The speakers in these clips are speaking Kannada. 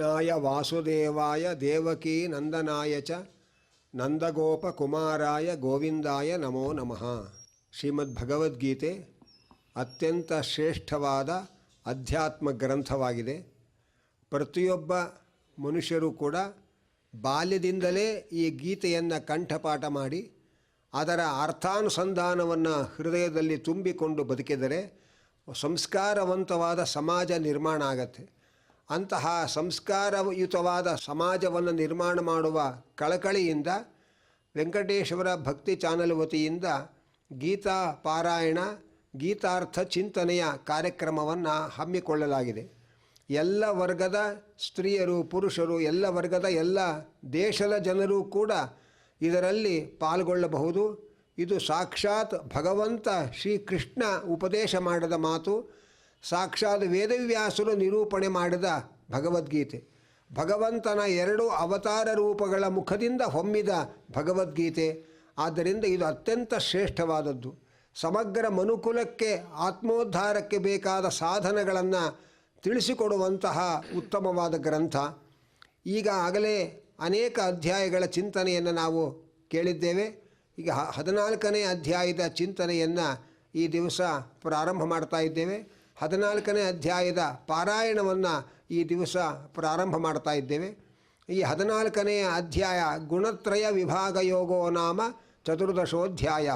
ಕೃಷ್ಣಾಯ ವಾಸುದೇವಾಯ ದೇವಕೀ ನಂದನಾಯ ಚ ನಂದಗೋಪಕುಮಾರಾಯ ಗೋವಿಂದಾಯ ನಮೋ ನಮಃ. ಶ್ರೀಮದ್ ಭಗವದ್ಗೀತೆ ಅತ್ಯಂತ ಶ್ರೇಷ್ಠವಾದ ಅಧ್ಯಾತ್ಮ ಗ್ರಂಥವಾಗಿದೆ. ಪ್ರತಿಯೊಬ್ಬ ಮನುಷ್ಯರು ಕೂಡ ಬಾಲ್ಯದಿಂದಲೇ ಈ ಗೀತೆಯನ್ನು ಕಂಠಪಾಠ ಮಾಡಿ ಅದರ ಅರ್ಥಾನುಸಂಧಾನವನ್ನು ಹೃದಯದಲ್ಲಿ ತುಂಬಿಕೊಂಡು ಬದುಕಿದರೆ ಸಂಸ್ಕಾರವಂತವಾದ ಸಮಾಜ ನಿರ್ಮಾಣ ಆಗತ್ತೆ. ಅಂತಹ ಸಂಸ್ಕಾರಯುತವಾದ ಸಮಾಜವನ್ನು ನಿರ್ಮಾಣ ಮಾಡುವ ಕಳಕಳಿಯಿಂದ ವೆಂಕಟೇಶ್ವರ ಭಕ್ತಿ ಚಾನಲ್ ವತಿಯಿಂದ ಗೀತಾ ಪಾರಾಯಣ ಗೀತಾರ್ಥ ಚಿಂತನೆಯ ಕಾರ್ಯಕ್ರಮವನ್ನು ಹಮ್ಮಿಕೊಳ್ಳಲಾಗಿದೆ. ಎಲ್ಲ ವರ್ಗದ ಸ್ತ್ರೀಯರು ಪುರುಷರು, ಎಲ್ಲ ವರ್ಗದ ಎಲ್ಲ ದೇಶದ ಜನರು ಕೂಡ ಇದರಲ್ಲಿ ಪಾಲ್ಗೊಳ್ಳಬಹುದು. ಇದು ಸಾಕ್ಷಾತ್ ಭಗವಂತ ಶ್ರೀಕೃಷ್ಣ ಉಪದೇಶ ಮಾಡಿದ ಮಾತು, ಸಾಕ್ಷಾತ್ ವೇದವ್ಯಾಸರು ನಿರೂಪಣೆ ಮಾಡಿದ ಭಗವದ್ಗೀತೆ, ಭಗವಂತನ 2 ಅವತಾರ ರೂಪಗಳ ಮುಖದಿಂದ ಹೊಮ್ಮಿದ ಭಗವದ್ಗೀತೆ. ಆದ್ದರಿಂದ ಇದು ಅತ್ಯಂತ ಶ್ರೇಷ್ಠವಾದದ್ದು. ಸಮಗ್ರ ಮನುಕುಲಕ್ಕೆ ಆತ್ಮೋದ್ಧಾರಕ್ಕೆ ಬೇಕಾದ ಸಾಧನಗಳನ್ನು ತಿಳಿಸಿಕೊಡುವಂತಹ ಉತ್ತಮವಾದ ಗ್ರಂಥ. ಈಗಾಗಲೇ ಅನೇಕ ಅಧ್ಯಾಯಗಳ ಚಿಂತನೆಯನ್ನು ನಾವು ಕೇಳಿದ್ದೇವೆ. ಈಗ 14ನೇ ಅಧ್ಯಾಯದ ಚಿಂತನೆಯನ್ನು ಈ ದಿವಸ ಪ್ರಾರಂಭ ಮಾಡ್ತಾ ಇದ್ದೇವೆ. 14ನೇ ಅಧ್ಯಾಯದ ಪಾರಾಯಣವನ್ನು ಈ ದಿವಸ ಪ್ರಾರಂಭ ಮಾಡ್ತಾ ಇದ್ದೇವೆ. ಈ 14ನೇ ಅಧ್ಯಾಯ ಗುಣತ್ರಯ ವಿಭಾಗ ಯೋಗೋ ನಾಮ ಚತುರ್ದಶೋಧ್ಯಾಯ.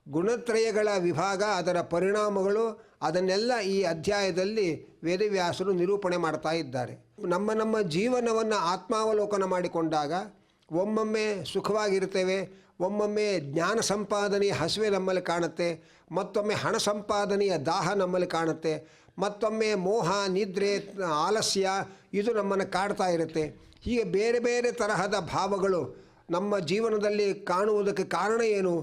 ಗುಣತ್ರಯಗಳ ವಿಭಾಗ, ಅದರ ಪರಿಣಾಮಗಳು, ಅದನ್ನೆಲ್ಲ ಈ ಅಧ್ಯಾಯದಲ್ಲಿ ವೇದವ್ಯಾಸರು ನಿರೂಪಣೆ ಮಾಡ್ತಾ ಇದ್ದಾರೆ. ನಮ್ಮ ಜೀವನವನ್ನು ಆತ್ಮಾವಲೋಕನ ಮಾಡಿಕೊಂಡಾಗ ಒಮ್ಮೊಮ್ಮೆ ಸುಖವಾಗಿರ್ತೇವೆ, ಒಮ್ಮೊಮ್ಮೆ ಜ್ಞಾನ ಸಂಪಾದನೆಯ ಹಸಿವೆ ನಮ್ಮಲ್ಲಿ ಕಾಣುತ್ತೆ, ಮತ್ತೊಮ್ಮೆ ಹಣ ಸಂಪಾದನೆಯ ದಾಹ ನಮ್ಮಲ್ಲಿ ಕಾಣುತ್ತೆ, ಮತ್ತೊಮ್ಮೆ ಮೋಹ ನಿದ್ರೆ ಆಲಸ್ಯ ಇದು ನಮ್ಮನ್ನು ಕಾಡ್ತಾ ಇರುತ್ತೆ. ಹೀಗೆ ಬೇರೆ ಬೇರೆ ತರಹದ ಭಾವಗಳು ನಮ್ಮ ಜೀವನದಲ್ಲಿ ಕಾಣುವುದಕ್ಕೆ ಕಾರಣ ಏನು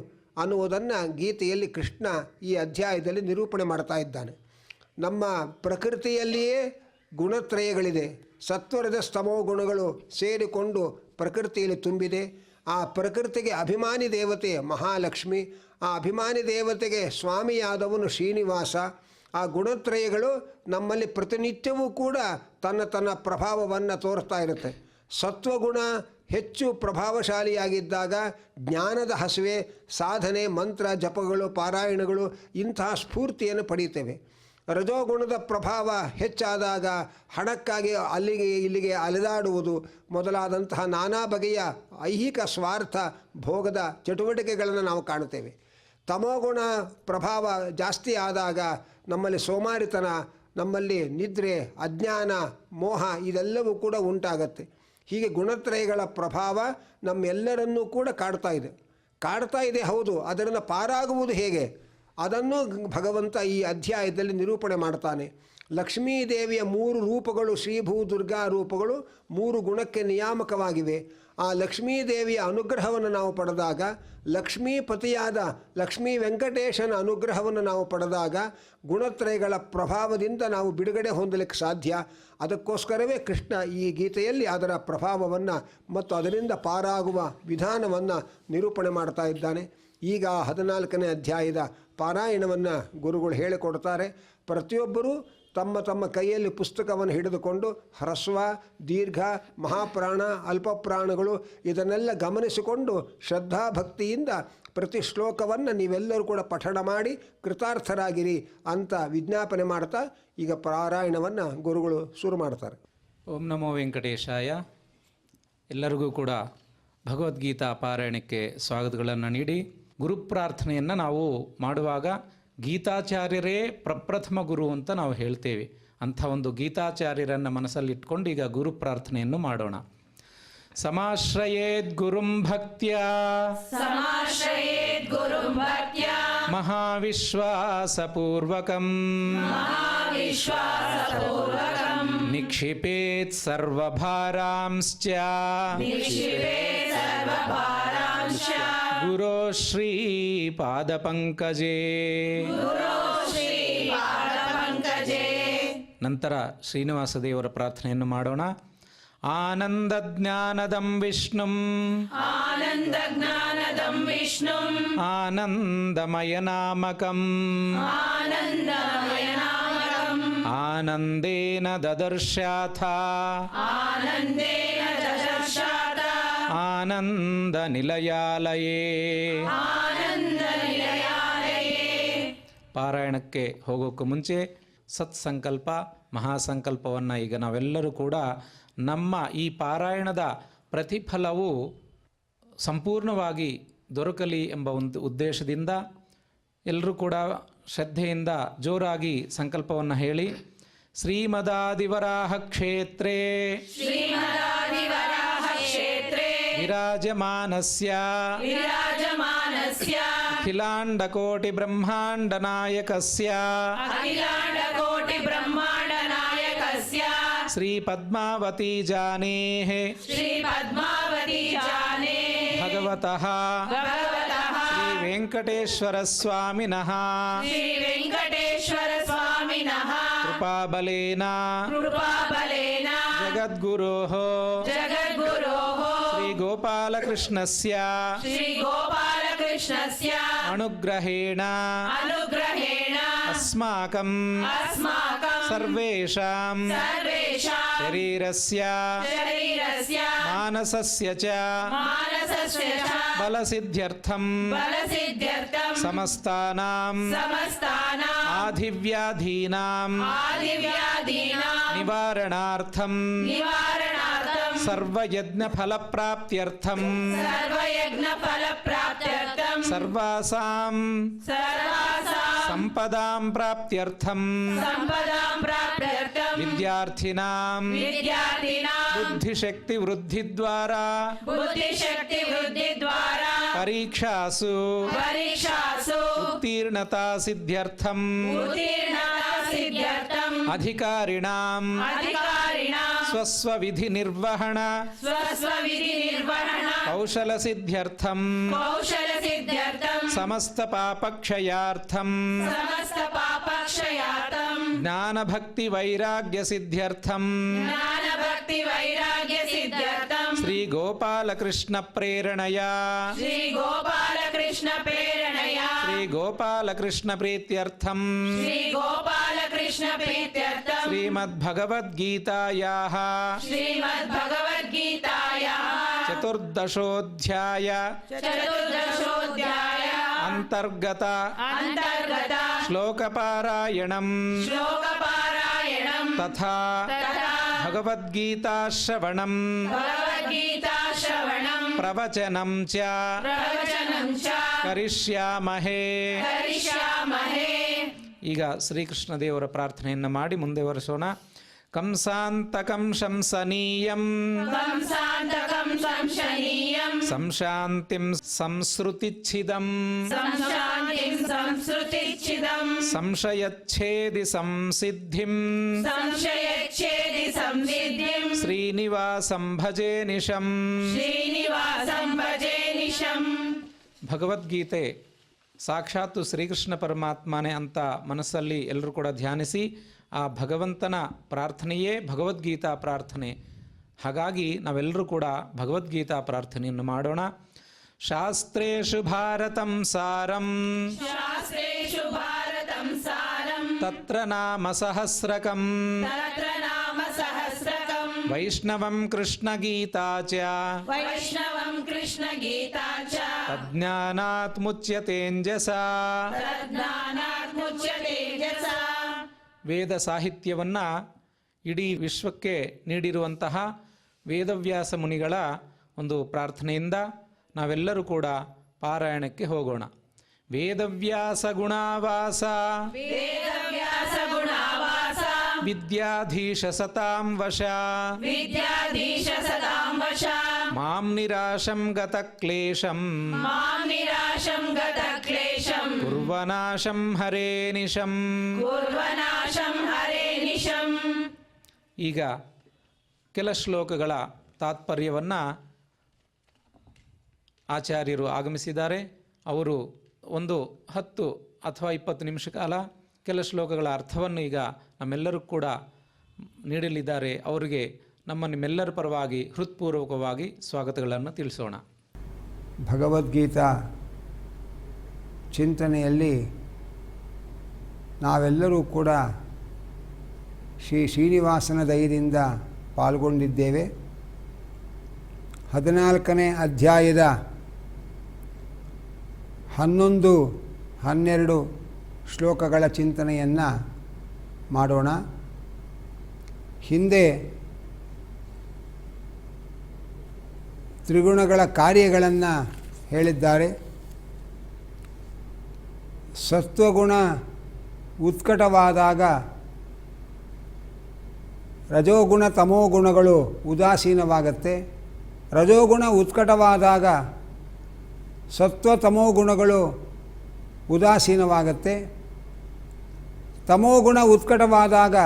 ಅನ್ನುವುದನ್ನು ಗೀತೆಯಲ್ಲಿ ಕೃಷ್ಣ ಈ ಅಧ್ಯಾಯದಲ್ಲಿ ನಿರೂಪಣೆ ಮಾಡ್ತಾ ಇದ್ದಾನೆ. ನಮ್ಮ ಪ್ರಕೃತಿಯಲ್ಲಿಯೇ ಗುಣತ್ರಯಗಳಿದೆ. ಸತ್ವರದ ಸ್ತಮೋ ಗುಣಗಳು ಸೇರಿಕೊಂಡು ಪ್ರಕೃತಿಯಲ್ಲಿ ತುಂಬಿದೆ. ಆ ಪ್ರಕೃತಿಗೆ ಅಭಿಮಾನಿ ದೇವತೆ ಮಹಾಲಕ್ಷ್ಮಿ, ಆ ಅಭಿಮಾನಿ ದೇವತೆಗೆ ಸ್ವಾಮಿಯಾದವನು ಶ್ರೀನಿವಾಸ. ಆ ಗುಣತ್ರಯಗಳು ನಮ್ಮಲ್ಲಿ ಪ್ರತಿನಿತ್ಯವೂ ಕೂಡ ತನ್ನ ಪ್ರಭಾವವನ್ನು ತೋರಿಸ್ತಾ ಇರುತ್ತೆ. ಸತ್ವಗುಣ ಹೆಚ್ಚು ಪ್ರಭಾವಶಾಲಿಯಾಗಿದ್ದಾಗ ಜ್ಞಾನದ ಹಸಿವೆ, ಸಾಧನೆ, ಮಂತ್ರ ಜಪಗಳು, ಪಾರಾಯಣಗಳು ಇಂತಹ ಸ್ಫೂರ್ತಿಯನ್ನು ಪಡೀತೇವೆ. ರಜೋಗುಣದ ಪ್ರಭಾವ ಹೆಚ್ಚಾದಾಗ ಹಣಕ್ಕಾಗಿ ಅಲ್ಲಿಗೆ ಇಲ್ಲಿಗೆ ಅಲೆದಾಡುವುದು ಮೊದಲಾದಂತಹ ನಾನಾ ಬಗೆಯ ಐಹಿಕ ಸ್ವಾರ್ಥ ಭೋಗದ ಚಟುವಟಿಕೆಗಳನ್ನು ನಾವು ಕಾಣುತ್ತೇವೆ. ತಮೋಗುಣ ಪ್ರಭಾವ ಜಾಸ್ತಿ ಆದಾಗ ನಮ್ಮಲ್ಲಿ ಸೋಮಾರಿತನ, ನಮ್ಮಲ್ಲಿ ನಿದ್ರೆ, ಅಜ್ಞಾನ, ಮೋಹ ಇದೆಲ್ಲವೂ ಕೂಡ ಉಂಟಾಗತ್ತೆ. ಹೀಗೆ ಗುಣತ್ರಯಗಳ ಪ್ರಭಾವ ನಮ್ಮೆಲ್ಲರನ್ನೂ ಕೂಡ ಕಾಡ್ತಾ ಇದೆ ಹೌದು. ಅದರಿಂದ ಪಾರಾಗುವುದು ಹೇಗೆ ಅದನ್ನು ಭಗವಂತ ಈ ಅಧ್ಯಾಯದಲ್ಲಿ ನಿರೂಪಣೆ ಮಾಡ್ತಾನೆ. ಲಕ್ಷ್ಮೀದೇವಿಯ 3 ರೂಪಗಳು, ಶ್ರೀಭೂ ದುರ್ಗಾ ರೂಪಗಳು 3 ಗುಣಕ್ಕೆ ನಿಯಾಮಕವಾಗಿವೆ. ಆ ಲಕ್ಷ್ಮೀದೇವಿಯ ಅನುಗ್ರಹವನ್ನು ನಾವು ಪಡೆದಾಗ, ಲಕ್ಷ್ಮೀಪತಿಯಾದ ಲಕ್ಷ್ಮೀ ವೆಂಕಟೇಶನ ಅನುಗ್ರಹವನ್ನು ನಾವು ಪಡೆದಾಗ ಗುಣತ್ರಯಗಳ ಪ್ರಭಾವದಿಂದ ನಾವು ಬಿಡುಗಡೆ ಹೊಂದಲಿಕ್ಕೆ ಸಾಧ್ಯ. ಅದಕ್ಕೋಸ್ಕರವೇ ಕೃಷ್ಣ ಈ ಗೀತೆಯಲ್ಲಿ ಅದರ ಪ್ರಭಾವವನ್ನು ಮತ್ತು ಅದರಿಂದ ಪಾರಾಗುವ ವಿಧಾನವನ್ನು ನಿರೂಪಣೆ ಮಾಡ್ತಾ ಇದ್ದಾನೆ. ಈಗ 14ನೇ ಅಧ್ಯಾಯದ ಪಾರಾಯಣವನ್ನು ಗುರುಗಳು ಹೇಳಿಕೊಡ್ತಾರೆ. ಪ್ರತಿಯೊಬ್ಬರೂ ತಮ್ಮ ಕೈಯಲ್ಲಿ ಪುಸ್ತಕವನ್ನು ಹಿಡಿದುಕೊಂಡು ಹ್ರಸ್ವ, ದೀರ್ಘ, ಮಹಾಪ್ರಾಣ, ಅಲ್ಪಪ್ರಾಣಗಳು ಇದನ್ನೆಲ್ಲ ಗಮನಿಸಿಕೊಂಡು ಶ್ರದ್ಧಾಭಕ್ತಿಯಿಂದ ಪ್ರತಿ ಶ್ಲೋಕವನ್ನು ನೀವೆಲ್ಲರೂ ಕೂಡ ಪಠಣ ಮಾಡಿ ಕೃತಾರ್ಥರಾಗಿರಿ ಅಂತ ವಿಜ್ಞಾಪನೆ ಮಾಡ್ತಾ ಈಗ ಪಾರಾಯಣವನ್ನು ಗುರುಗಳು ಶುರು ಮಾಡ್ತಾರೆ. ಓಂ ನಮೋ ವೆಂಕಟೇಶಾಯ. ಎಲ್ಲರಿಗೂ ಕೂಡ ಭಗವದ್ಗೀತಾ ಪಾರಾಯಣಕ್ಕೆ ಸ್ವಾಗತಗಳನ್ನು ನೀಡಿ ಗುರುಪ್ರಾರ್ಥನೆಯನ್ನು ನಾವು ಮಾಡುವಾಗ ಗೀತಾಚಾರ್ಯರೇ ಪ್ರಪ್ರಥಮ ಗುರು ಅಂತ ನಾವು ಹೇಳ್ತೇವೆ. ಅಂಥ ಒಂದು ಗೀತಾಚಾರ್ಯರನ್ನು ಮನಸ್ಸಲ್ಲಿಟ್ಕೊಂಡು ಈಗ ಗುರು ಪ್ರಾರ್ಥನೆಯನ್ನು ಮಾಡೋಣ. ಸಮಾಶ್ರಯೇದ್ ಗುರುಂ ಭಕ್ತ್ಯಾ ಮಹಾವಿಶ್ವಾಸಪೂರ್ವಕಂ ನಿಕ್ಷಿಪೇತ್ ಸರ್ವಭಾರಾಂಶ್ಚ ಗುರೋ ಶ್ರೀ ಪಾದಪಂಕಜೇ. ನಂತರ ಶ್ರೀನಿವಾಸ ದೇವರ ಪ್ರಾರ್ಥನೆಯನ್ನು ಮಾಡೋಣ. ಆನಂದಜ್ಞಾನದಂ ವಿಷ್ಣುಂ ಆನಂದಮಯನಾಮಕಂ ಆನಂದೇನ ದದರ್ಶಾಥ ಆನಂದ ನಿಲಯಾಲಯೇ. ಪಾರಾಯಣಕ್ಕೆ ಹೋಗೋಕ್ಕೆ ಮುಂಚೆ ಸತ್ಸಂಕಲ್ಪ ಮಹಾಸಂಕಲ್ಪವನ್ನು ಈಗ ನಾವೆಲ್ಲರೂ ಕೂಡ ನಮ್ಮ ಈ ಪಾರಾಯಣದ ಪ್ರತಿಫಲವು ಸಂಪೂರ್ಣವಾಗಿ ದೊರಕಲಿ ಎಂಬ ಒಂದು ಉದ್ದೇಶದಿಂದ ಎಲ್ಲರೂ ಕೂಡ ಶ್ರದ್ಧೆಯಿಂದ ಜೋರಾಗಿ ಸಂಕಲ್ಪವನ್ನು ಹೇಳಿ. ಶ್ರೀಮದಾದಿವರಾಹ ಕ್ಷೇತ್ರೇ ವಿರಾಜಮಾನಸ್ಯ ಅಖಿಲಾಂಡಕೋಟಿ ಬ್ರಹ್ಮಾಂಡ ನಾಯಕಸ್ಯ ಶ್ರೀ ಪದ್ಮಾವತಿ ಜಾನೇಃ ಭಗವತಃ ಶ್ರೀ ವೆಂಕಟೇಶ್ವರ ಸ್ವಾಮಿನಃ ಕೃಪಾಬಲೇನ ಜಗದ್ಗುರೋಃ ಶ್ರೀ ಗೋಪಾಲಕೃಷ್ಣಸ್ಯ ಅನುಗ್ರಹೇಣ ಅಸ್ಮಾಕಂ ಸರ್ವೇಷಾಂ ಶರೀರಸ್ಯ ಮಾನಸಸ್ಯ ಚ ಬಲಸಿದ್ಧ್ಯರ್ಥಂ ಸಮಸ್ತಾನಾಂ ಆಧಿವ್ಯಾಧೀನಾಂ ನಿವಾರಣಾರ್ಥಂ ಸರ್ವಯಜ್ಞಫಲಪ್ರಾಪ್ತ್ಯರ್ಥಂ ಸರ್ವಾಸಾಂ ಸಂಪದಾಂ ಪ್ರಾಪ್ತ್ಯರ್ಥಂ ವಿದ್ಯಾರ್ಥಿನಾಂ ಬುದ್ಧಿಶಕ್ತಿ ವೃದ್ಧಿದ್ವಾರಾ ಪರೀಕ್ಷಾಸು ಉತ್ತೀರ್ಣತಾ ಸಿದ್ಧ್ಯರ್ಥಂ ಅಧಿಕಾರಿಣಾಂ ಸ್ವಸ್ವವಿಧಿ ನಿರ್ವಹಣ ಕೌಶಲ ಸಿದ್ಧ್ಯರ್ಥಂ ಸಮಸ್ತ ಪಾಪಕ್ಷಯಾರ್ಥಂ ಜ್ಞಾನ ಭಕ್ತಿ ವೈರಾಗ್ಯ ಸಿದ್ಧ್ಯರ್ಥಂ ಶ್ರೀ ಗೋಪಾಲಕೃಷ್ಣ ಪ್ರೇರಣೆಯ ಶ್ರೀ ಗೋಪಾಲಕೃಷ್ಣ ಪ್ರೀತ್ಯರ್ಥಂ ಶ್ರೀಮದ್ಭಗವದ್ಗೀತಾಯಾಃ ಚತುರ್ದಶೋಧ್ಯಾಯ ಅಂತರ್ಗತ ಶ್ಲೋಕಪಾರಾಯಣಂ ತಥಾ ಭಗವದ್ಗೀತಾಶ್ರವಣಂ ಪ್ರವಚನಂ ಚ ಕರಿಷ್ಯಾಮಹೇ. ಈಗ ಶ್ರೀಕೃಷ್ಣ ದೇವರ ಪ್ರಾರ್ಥನೆಯನ್ನು ಮಾಡಿ ಮುಂದೆ ವರಿಸೋಣ. ಕಂಸಾಂತಕಂ ಶಂಸನೀಯಂ ಸಂಶಾಂತಿಂ ಸಂಸೃತಿಚ್ಛಿದಂ ಸಂಶಯಚ್ಛೇದಿ ಸಂಸಿದ್ಧಿಂ ಶ್ರೀನಿವಾಸಂ ಭಜೆ ನಿಶಂ. ಭಗವದ್ಗೀತೆ ಸಾಕ್ಷಾತ್ತು ಶ್ರೀಕೃಷ್ಣ ಪರಮಾತ್ಮನೇ ಅಂತ ಮನಸ್ಸಲ್ಲಿ ಎಲ್ಲರೂ ಕೂಡ ಧ್ಯಾನಿಸಿ ಆ ಭಗವಂತನ ಪ್ರಾರ್ಥನೆಯೇ ಭಗವದ್ಗೀತಾ ಪ್ರಾರ್ಥನೆ. ಹಾಗಾಗಿ ನಾವೆಲ್ಲರೂ ಕೂಡ ಭಗವದ್ಗೀತಾ ಪ್ರಾರ್ಥನೆಯನ್ನು ಮಾಡೋಣ. ಶಾಸ್ತ್ರೇಷು ಭಾರತಂ ಸಾರಂ ತತ್ರ ನಾಮ ಸಹಸ್ರಕಂ ವೈಷ್ಣವಂ ಕೃಷ್ಣಗೀತಾ ಚ ತಜ್ಞಾನಾತ್ ಮುಚ್ಯತೇಂಜಸಾ. ವೇದ ಸಾಹಿತ್ಯವನ್ನು ಇಡೀ ವಿಶ್ವಕ್ಕೆ ನೀಡಿರುವಂತಹ ವೇದವ್ಯಾಸ ಮುನಿಗಳ ಒಂದು ಪ್ರಾರ್ಥನೆಯಿಂದ ನಾವೆಲ್ಲರೂ ಕೂಡ ಪಾರಾಯಣಕ್ಕೆ ಹೋಗೋಣ. ವೇದವ್ಯಾಸ ಗುಣಾವಾಸ ವಿದ್ಯಾಧೀಶ ಸತಾಂ ವಶ ಮಾಂ ನಿರಾಶಂ ಗತ ಕ್ಲೇಶಂ ಕುರ್ವನಾಶಂ ಹರೇ ನಿಶಂ. ಈಗ ಕೆಲ ಶ್ಲೋಕಗಳ ತಾತ್ಪರ್ಯವನ್ನು ಆಚಾರ್ಯರು ಆಗಮಿಸಿದ್ದಾರೆ. ಅವರು ಒಂದು 10 ಅಥವಾ 20 ನಿಮಿಷ ಕಾಲ ಕೆಲ ಶ್ಲೋಕಗಳ ಅರ್ಥವನ್ನು ಈಗ ನಮ್ಮೆಲ್ಲರೂ ಕೂಡ ನೀಡಲಿದ್ದಾರೆ. ಅವರಿಗೆ ನಿಮ್ಮೆಲ್ಲರ ಪರವಾಗಿ ಹೃತ್ಪೂರ್ವಕವಾಗಿ ಸ್ವಾಗತಗಳನ್ನು ತಿಳಿಸೋಣ. ಭಗವದ್ಗೀತಾ ಚಿಂತನೆಯಲ್ಲಿ ನಾವೆಲ್ಲರೂ ಕೂಡ ಶ್ರೀ ಶ್ರೀನಿವಾಸನ ದಯದಿಂದ ಪಾಲ್ಗೊಂಡಿದ್ದೇವೆ. 14ನೇ ಅಧ್ಯಾಯದ 11, 12 ಶ್ಲೋಕಗಳ ಚಿಂತನೆಯನ್ನು ಮಾಡೋಣ. ಹಿಂದೆ ತ್ರಿಗುಣಗಳ ಕಾರ್ಯಗಳನ್ನು ಹೇಳಿದ್ದಾರೆ. ಸತ್ವಗುಣ ಉತ್ಕಟವಾದಾಗ ರಜೋಗುಣ ತಮೋಗುಣಗಳು ಉದಾಸೀನವಾಗುತ್ತೆ. ರಜೋಗುಣ ಉತ್ಕಟವಾದಾಗ ಸತ್ವ ತಮೋಗುಣಗಳು ಉದಾಸೀನವಾಗುತ್ತೆ. ತಮೋಗುಣ ಉತ್ಕಟವಾದಾಗ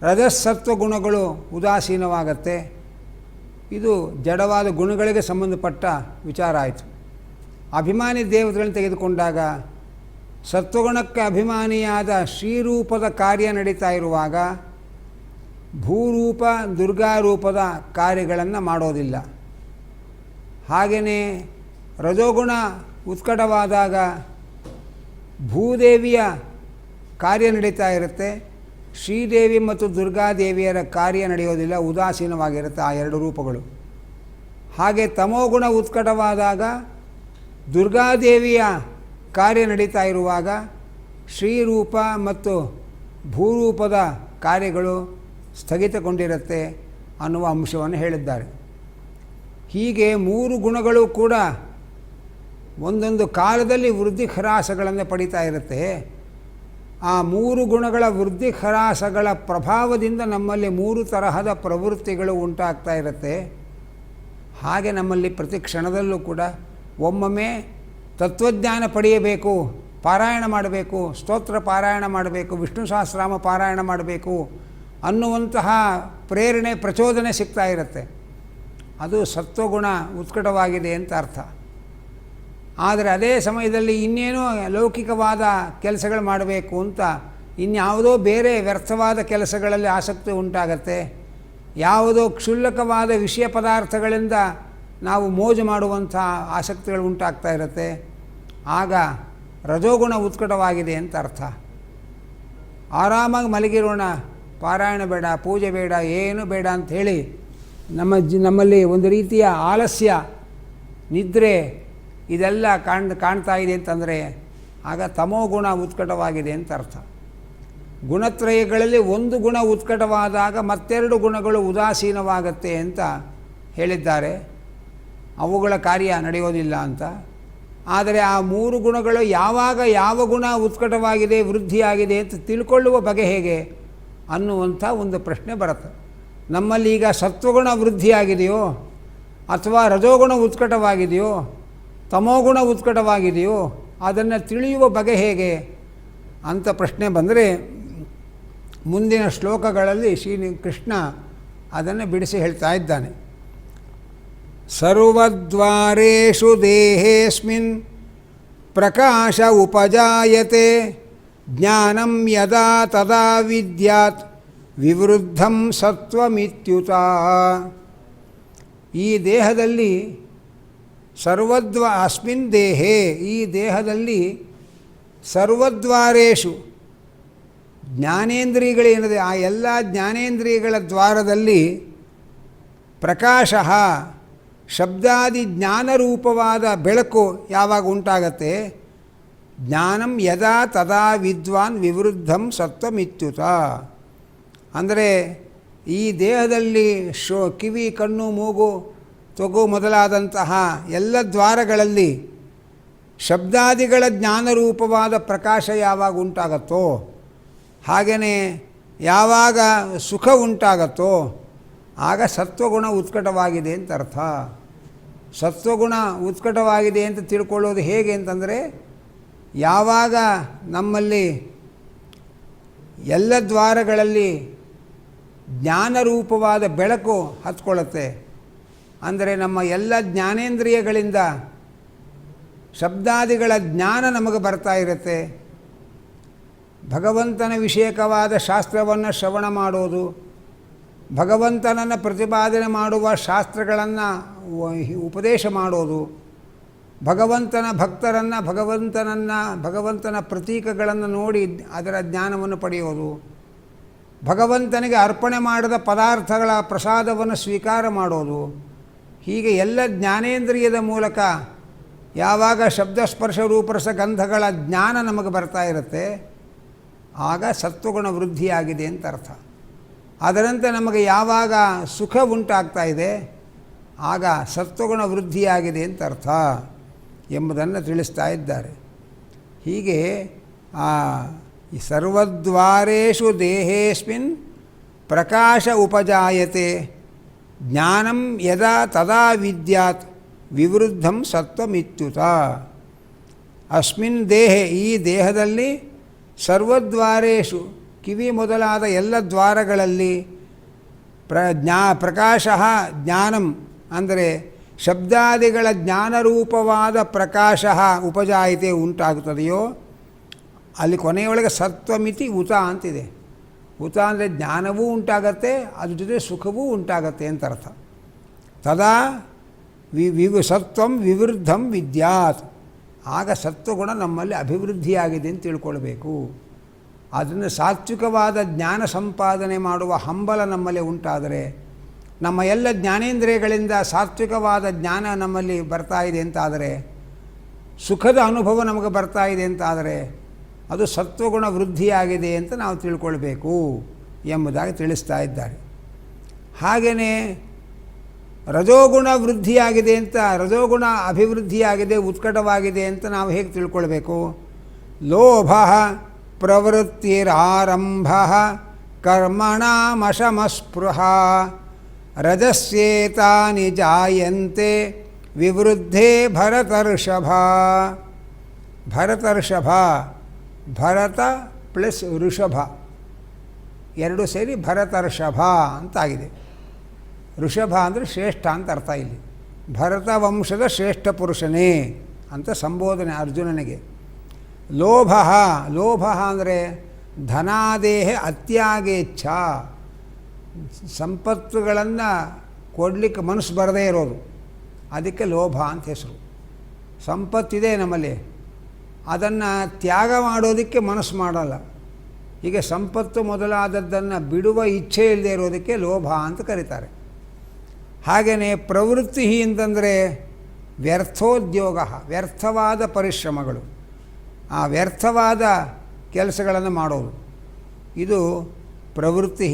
ರಜಸ್ಸತ್ವ ಗುಣಗಳು ಉದಾಸೀನವಾಗುತ್ತೆ. ಇದು ಜಡವಾದ ಗುಣಗಳಿಗೆ ಸಂಬಂಧಪಟ್ಟ ವಿಚಾರ ಆಯಿತು. ಅಭಿಮಾನಿ ದೇವತೆಗಳನ್ನು ತೆಗೆದುಕೊಂಡಾಗ ಸತ್ವಗುಣಕ್ಕೆ ಅಭಿಮಾನಿಯಾದ ಶ್ರೀರೂಪದ ಕಾರ್ಯ ನಡೀತಾ ಇರುವಾಗ ಭೂರೂಪ ದುರ್ಗಾರೂಪದ ಕಾರ್ಯಗಳನ್ನು ಮಾಡೋದಿಲ್ಲ. ಹಾಗೆಯೇ ರಜೋಗುಣ ಉತ್ಕಟವಾದಾಗ ಭೂದೇವಿಯ ಕಾರ್ಯ ನಡೀತಾ ಇರುತ್ತೆ. ಶ್ರೀದೇವಿ ಮತ್ತು ದುರ್ಗಾದೇವಿಯರ ಕಾರ್ಯ ನಡೆಯೋದಿಲ್ಲ, ಉದಾಸೀನವಾಗಿರುತ್ತೆ ಆ ಎರಡು ರೂಪಗಳು. ಹಾಗೆ ತಮೋಗುಣ ಉತ್ಕಟವಾದಾಗ ದುರ್ಗಾದೇವಿಯ ಕಾರ್ಯ ನಡೀತಾ ಇರುವಾಗ ಶ್ರೀರೂಪ ಮತ್ತು ಭೂರೂಪದ ಕಾರ್ಯಗಳು ಸ್ಥಗಿತಗೊಂಡಿರುತ್ತೆ ಅನ್ನುವ ಅಂಶವನ್ನು ಹೇಳಿದ್ದಾರೆ. ಹೀಗೆ 3 ಗುಣಗಳು ಕೂಡ ಒಂದೊಂದು ಕಾಲದಲ್ಲಿ ವೃದ್ಧಿ ಖರಾಸಗಳನ್ನು ಪಡಿತಾ ಇರುತ್ತೆ. ಆ 3 ಗುಣಗಳ ವೃದ್ಧಿ ಖರಾಸಗಳ ಪ್ರಭಾವದಿಂದ ನಮ್ಮಲ್ಲಿ 3 ತರಹದ ಪ್ರವೃತ್ತಿಗಳು ಉಂಟಾಗ್ತಾ ಇರುತ್ತೆ. ಹಾಗೆ ನಮ್ಮಲ್ಲಿ ಪ್ರತಿ ಕ್ಷಣದಲ್ಲೂ ಕೂಡ ಒಮ್ಮೊಮ್ಮೆ ತತ್ವಜ್ಞಾನ ಪಡೆಯಬೇಕು, ಪಾರಾಯಣ ಮಾಡಬೇಕು, ಸ್ತೋತ್ರ ಪಾರಾಯಣ ಮಾಡಬೇಕು, ವಿಷ್ಣು ಸಹಸ್ರನಾಮ ಪಾರಾಯಣ ಮಾಡಬೇಕು ಅನ್ನುವಂತಹ ಪ್ರೇರಣೆ ಪ್ರಚೋದನೆ ಸಿಗ್ತಾ ಇರುತ್ತೆ. ಅದು ಸತ್ವಗುಣ ಉತ್ಕಟವಾಗಿದೆ ಅಂತ ಅರ್ಥ. ಆದರೆ ಅದೇ ಸಮಯದಲ್ಲಿ ಇನ್ನೇನೋ ಲೌಕಿಕವಾದ ಕೆಲಸಗಳು ಮಾಡಬೇಕು ಅಂತ ಇನ್ಯಾವುದೋ ಬೇರೆ ವ್ಯರ್ಥವಾದ ಕೆಲಸಗಳಲ್ಲಿ ಆಸಕ್ತಿ ಉಂಟಾಗತ್ತೆ. ಯಾವುದೋ ಕ್ಷುಲ್ಲಕವಾದ ವಿಷಯ ಪದಾರ್ಥಗಳಿಂದ ನಾವು ಮೋಜು ಮಾಡುವಂಥ ಆಸಕ್ತಿಗಳು ಉಂಟಾಗ್ತಾ ಇರುತ್ತೆ. ಆಗ ರಜೋಗುಣ ಉತ್ಕಟವಾಗಿದೆ ಅಂತ ಅರ್ಥ. ಆರಾಮಾಗಿ ಮಲಗಿರೋಣ, ಪಾರಾಯಣ ಬೇಡ, ಪೂಜೆ ಬೇಡ, ಏನು ಬೇಡ ಅಂಥೇಳಿ ನಮ್ಮಲ್ಲಿ ಒಂದು ರೀತಿಯ ಆಲಸ್ಯ, ನಿದ್ರೆ ಇದೆಲ್ಲ ಕಾಣ್ತಾ ಇದೆ ಅಂತಂದರೆ ಆಗ ತಮೋಗುಣ ಉತ್ಕಟವಾಗಿದೆ ಅಂತ ಅರ್ಥ. ಗುಣತ್ರಯಗಳಲ್ಲಿ ಒಂದು ಗುಣ ಉತ್ಕಟವಾದಾಗ ಮತ್ತೆರಡು ಗುಣಗಳು ಉದಾಸೀನವಾಗತ್ತೆ ಅಂತ ಹೇಳಿದ್ದಾರೆ. ಅವುಗಳ ಕಾರ್ಯ ನಡೆಯೋದಿಲ್ಲ ಅಂತ. ಆದರೆ ಆ 3 ಗುಣಗಳು ಯಾವಾಗ ಯಾವ ಗುಣ ಉತ್ಕಟವಾಗಿದೆ, ವೃದ್ಧಿಯಾಗಿದೆ ಅಂತ ತಿಳ್ಕೊಳ್ಳುವ ಬಗೆ ಹೇಗೆ ಅನ್ನುವಂಥ ಒಂದು ಪ್ರಶ್ನೆ ಬರುತ್ತೆ. ನಮ್ಮಲ್ಲಿ ಈಗ ಸತ್ವಗುಣ ವೃದ್ಧಿಯಾಗಿದೆಯೋ ಅಥವಾ ರಜೋಗುಣ ಉತ್ಕಟವಾಗಿದೆಯೋ ತಮೋಗುಣ ಉತ್ಕಟವಾಗಿದೆಯೋ ಅದನ್ನು ತಿಳಿಯುವ ಬಗೆ ಹೇಗೆ ಅಂತ ಪ್ರಶ್ನೆ ಬಂದರೆ ಮುಂದಿನ ಶ್ಲೋಕಗಳಲ್ಲಿ ಕೃಷ್ಣ ಅದನ್ನು ಬಿಡಿಸಿ ಹೇಳ್ತಾ ಇದ್ದಾನೆ. ಸರ್ವದ್ವಾರೇಷು ದೇಹೇಸ್ಮಿನ್ ಪ್ರಕಾಶ ಉಪಜಾಯತೆ ಜ್ಞಾನಂ ಯದಾ ತದಾ ವಿದ್ಯಾತ್ ವಿವೃದ್ಧಂ ಸತ್ವಮಿತ್ಯುತ. ಈ ದೇಹದಲ್ಲಿ ಅಸ್ಮಿನ್ ದೇಹೇ, ಈ ದೇಹದಲ್ಲಿ ಸರ್ವದ್ವಾರೇಷು ಜ್ಞಾನೇಂದ್ರಿಯಗಳೇನಿದೆ ಆ ಎಲ್ಲ ಜ್ಞಾನೇಂದ್ರಿಯಗಳ ದ್ವಾರದಲ್ಲಿ ಪ್ರಕಾಶ ಶಬ್ದಾದಿ ಜ್ಞಾನರೂಪವಾದ ಬೆಳಕು ಯಾವಾಗ ಉಂಟಾಗತ್ತೆ, ಜ್ಞಾನಂ ಯದಾ ತದಾ ವಿದ್ವಾನ್ ವಿವೃದ್ಧಂ ಸತ್ವಮಿತ್ಯುತ. ಅಂದರೆ ಈ ದೇಹದಲ್ಲಿ ಕಿವಿ, ಕಣ್ಣು, ಮೂಗು, ತೊಗು ಮೊದಲಾದಂತಹ ಎಲ್ಲ ದ್ವಾರಗಳಲ್ಲಿ ಶಬ್ದಾದಿಗಳ ಜ್ಞಾನರೂಪವಾದ ಪ್ರಕಾಶ ಯಾವಾಗ ಉಂಟಾಗತ್ತೋ, ಹಾಗೆಯೇ ಯಾವಾಗ ಸುಖ ಉಂಟಾಗತ್ತೋ ಆಗ ಸತ್ವಗುಣ ಉತ್ಕಟವಾಗಿದೆ ಅಂತ ಅರ್ಥ. ಸತ್ವಗುಣ ಉತ್ಕಟವಾಗಿದೆ ಅಂತ ತಿಳ್ಕೊಳ್ಳೋದು ಹೇಗೆ ಅಂತಂದರೆ, ಯಾವಾಗ ನಮ್ಮಲ್ಲಿ ಎಲ್ಲ ದ್ವಾರಗಳಲ್ಲಿ ಜ್ಞಾನರೂಪವಾದ ಬೆಳಕು ಹತ್ಕೊಳ್ಳುತ್ತೆ, ಅಂದರೆ ನಮ್ಮ ಎಲ್ಲ ಜ್ಞಾನೇಂದ್ರಿಯಗಳಿಂದ ಶಬ್ದಾದಿಗಳ ಜ್ಞಾನ ನಮಗೆ ಬರ್ತಾ ಇರುತ್ತೆ. ಭಗವಂತನ ವಿಷಯಕವಾದ ಶಾಸ್ತ್ರವನ್ನು ಶ್ರವಣ ಮಾಡೋದು, ಭಗವಂತನನ್ನು ಪ್ರತಿಪಾದನೆ ಮಾಡುವ ಶಾಸ್ತ್ರಗಳನ್ನು ಉಪದೇಶ ಮಾಡೋದು, ಭಗವಂತನ ಭಕ್ತರನ್ನು ಭಗವಂತನ ಪ್ರತೀಕಗಳನ್ನು ನೋಡಿ ಅದರ ಜ್ಞಾನವನ್ನು ಪಡೆಯೋದು, ಭಗವಂತನಿಗೆ ಅರ್ಪಣೆ ಮಾಡಿದ ಪದಾರ್ಥಗಳ ಪ್ರಸಾದವನ್ನು ಸ್ವೀಕಾರ ಮಾಡೋದು, ಹೀಗೆ ಎಲ್ಲ ಜ್ಞಾನೇಂದ್ರಿಯದ ಮೂಲಕ ಯಾವಾಗ ಶಬ್ದಸ್ಪರ್ಶ ರೂಪರಸ ಗಂಧಗಳ ಜ್ಞಾನ ನಮಗೆ ಬರ್ತಾ ಇರುತ್ತೆ, ಆಗ ಸತ್ವಗುಣ ವೃದ್ಧಿಯಾಗಿದೆ ಅಂತ ಅರ್ಥ. ಅದರಂತೆ ನಮಗೆ ಯಾವಾಗ ಸುಖ ಉಂಟಾಗ್ತಾ ಇದೆ, ಆಗ ಸತ್ವಗುಣ ವೃದ್ಧಿಯಾಗಿದೆ ಅಂತ ಅರ್ಥ ಎಂಬುದನ್ನು ತಿಳಿಸ್ತಾ ಇದ್ದಾರೆ. ಹೀಗೆ ಈ ಸರ್ವದ್ವಾರೇಷು ದೇಹೇಸ್ಮಿನ್ ಪ್ರಕಾಶ ಉಪಜಾಯತೆ ಜ್ಞಾನಂ ಯದಾ ತದಾ ವಿದ್ಯಾತ್ ವಿವೃದ್ಧಂ ಸತ್ವಮಿತ್ಯುತ. ಅಸ್ಮಿನ್ ದೇಹೆ, ಈ ದೇಹದಲ್ಲಿ ಸರ್ವದ್ವಾರೇಷು, ಕಿವಿ ಮೊದಲಾದ ಎಲ್ಲ ದ್ವಾರಗಳಲ್ಲಿ ಪ್ರಕಾಶ ಜ್ಞಾನಂ ಅಂದರೆ ಶಬ್ದಾದಿಗಳ ಜ್ಞಾನರೂಪವಾದ ಪ್ರಕಾಶ ಉಪಜಾಯತೆ ಉಂಟಾಗುತ್ತದೆಯೋ ಅಲ್ಲಿ ಕೊನೆಯೊಳಗೆ ಸತ್ವಮಿತಿ ಉತ ಅಂತಿದೆ. ಉತ ಅಂದರೆ ಜ್ಞಾನವೂ ಉಂಟಾಗತ್ತೆ, ಅದ್ರ ಜೊತೆ ಸುಖವೂ ಉಂಟಾಗತ್ತೆ ಅಂತ ಅರ್ಥ. ತದಾ ಸತ್ವಂ ವಿವೃದ್ಧಂ ವಿದ್ಯಾತ್, ಆಗ ಸತ್ವಗುಣ ನಮ್ಮಲ್ಲಿ ಅಭಿವೃದ್ಧಿಯಾಗಿದೆ ಅಂತ ತಿಳ್ಕೊಳ್ಬೇಕು. ಅದನ್ನು ಸಾತ್ವಿಕವಾದ ಜ್ಞಾನ ಸಂಪಾದನೆ ಮಾಡುವ ಹಂಬಲ ನಮ್ಮಲ್ಲಿ ಉಂಟಾದರೆ, ನಮ್ಮ ಎಲ್ಲ ಜ್ಞಾನೇಂದ್ರಿಯಗಳಿಂದ ಸಾತ್ವಿಕವಾದ ಜ್ಞಾನ ನಮ್ಮಲ್ಲಿ ಬರ್ತಾ ಇದೆ ಅಂತಾದರೆ, ಸುಖದ ಅನುಭವ ನಮಗೆ ಬರ್ತಾ ಇದೆ ಅಂತಾದರೆ, ಅದು ಸತ್ವಗುಣ ವೃದ್ಧಿಯಾಗಿದೆ ಅಂತ ನಾವು ತಿಳ್ಕೊಳ್ಬೇಕು ಎಂಬುದಾಗಿ ತಿಳಿಸ್ತಾ ಇದ್ದಾರೆ. ಹಾಗೆಯೇ ರಜೋಗುಣ ವೃದ್ಧಿಯಾಗಿದೆ ಅಂತ, ರಜೋಗುಣ ಅಭಿವೃದ್ಧಿಯಾಗಿದೆ, ಉತ್ಕಟವಾಗಿದೆ ಅಂತ ನಾವು ಹೇಗೆ ತಿಳ್ಕೊಳ್ಬೇಕು? ಲೋಭ ಪ್ರವೃತ್ತಿರಾರಂಭ ಕರ್ಮಣಾಮಶಮಸ್ಪೃಹ ರಜಸ್ಯೇತಾನಿ ಜಾಯಂತೆ ವಿವೃದ್ಧೇ ಭರತರ್ಷಭ. ಭರತರ್ಷಭ, ಭರತ ಪ್ಲಸ್ ಋಷಭ ಎರಡು ಸೇರಿ ಭರತರ್ಷಭ ಅಂತಾಗಿದೆ. ಋಷಭ ಅಂದರೆ ಶ್ರೇಷ್ಠ ಅಂತ ಅರ್ಥ. ಇಲ್ಲಿ ಭರತ ವಂಶದ ಶ್ರೇಷ್ಠ ಪುರುಷನೇ ಅಂತ ಸಂಬೋಧನೆ ಅರ್ಜುನನಿಗೆ. ಲೋಭ, ಲೋಭ ಅಂದರೆ ಧನಾದೇಹ ಅತ್ಯಾಗೇಚ್ಛ, ಸಂಪತ್ತುಗಳನ್ನು ಕೊಡಲಿಕ್ಕೆ ಮನಸ್ಸು ಬರದೇ ಇರೋದು, ಅದಕ್ಕೆ ಲೋಭ ಅಂತ ಹೆಸರು. ಸಂಪತ್ತಿದೆ ನಮ್ಮಲ್ಲಿ, ಅದನ್ನು ತ್ಯಾಗ ಮಾಡೋದಕ್ಕೆ ಮನಸ್ಸು ಮಾಡಲ್ಲ. ಹೀಗೆ ಸಂಪತ್ತು ಮೊದಲಾದದ್ದನ್ನು ಬಿಡುವ ಇಚ್ಛೆ ಇಲ್ಲದೆ ಇರೋದಕ್ಕೆ ಲೋಭ ಅಂತ ಕರೀತಾರೆ. ಹಾಗೆಯೇ ಪ್ರವೃತ್ತಿ ಅಂತಂದರೆ ವ್ಯರ್ಥೋದ್ಯೋಗ, ವ್ಯರ್ಥವಾದ ಪರಿಶ್ರಮಗಳು, ಆ ವ್ಯರ್ಥವಾದ ಕೆಲಸಗಳನ್ನು ಮಾಡೋದು, ಇದು ಪ್ರವೃತ್ತಿ.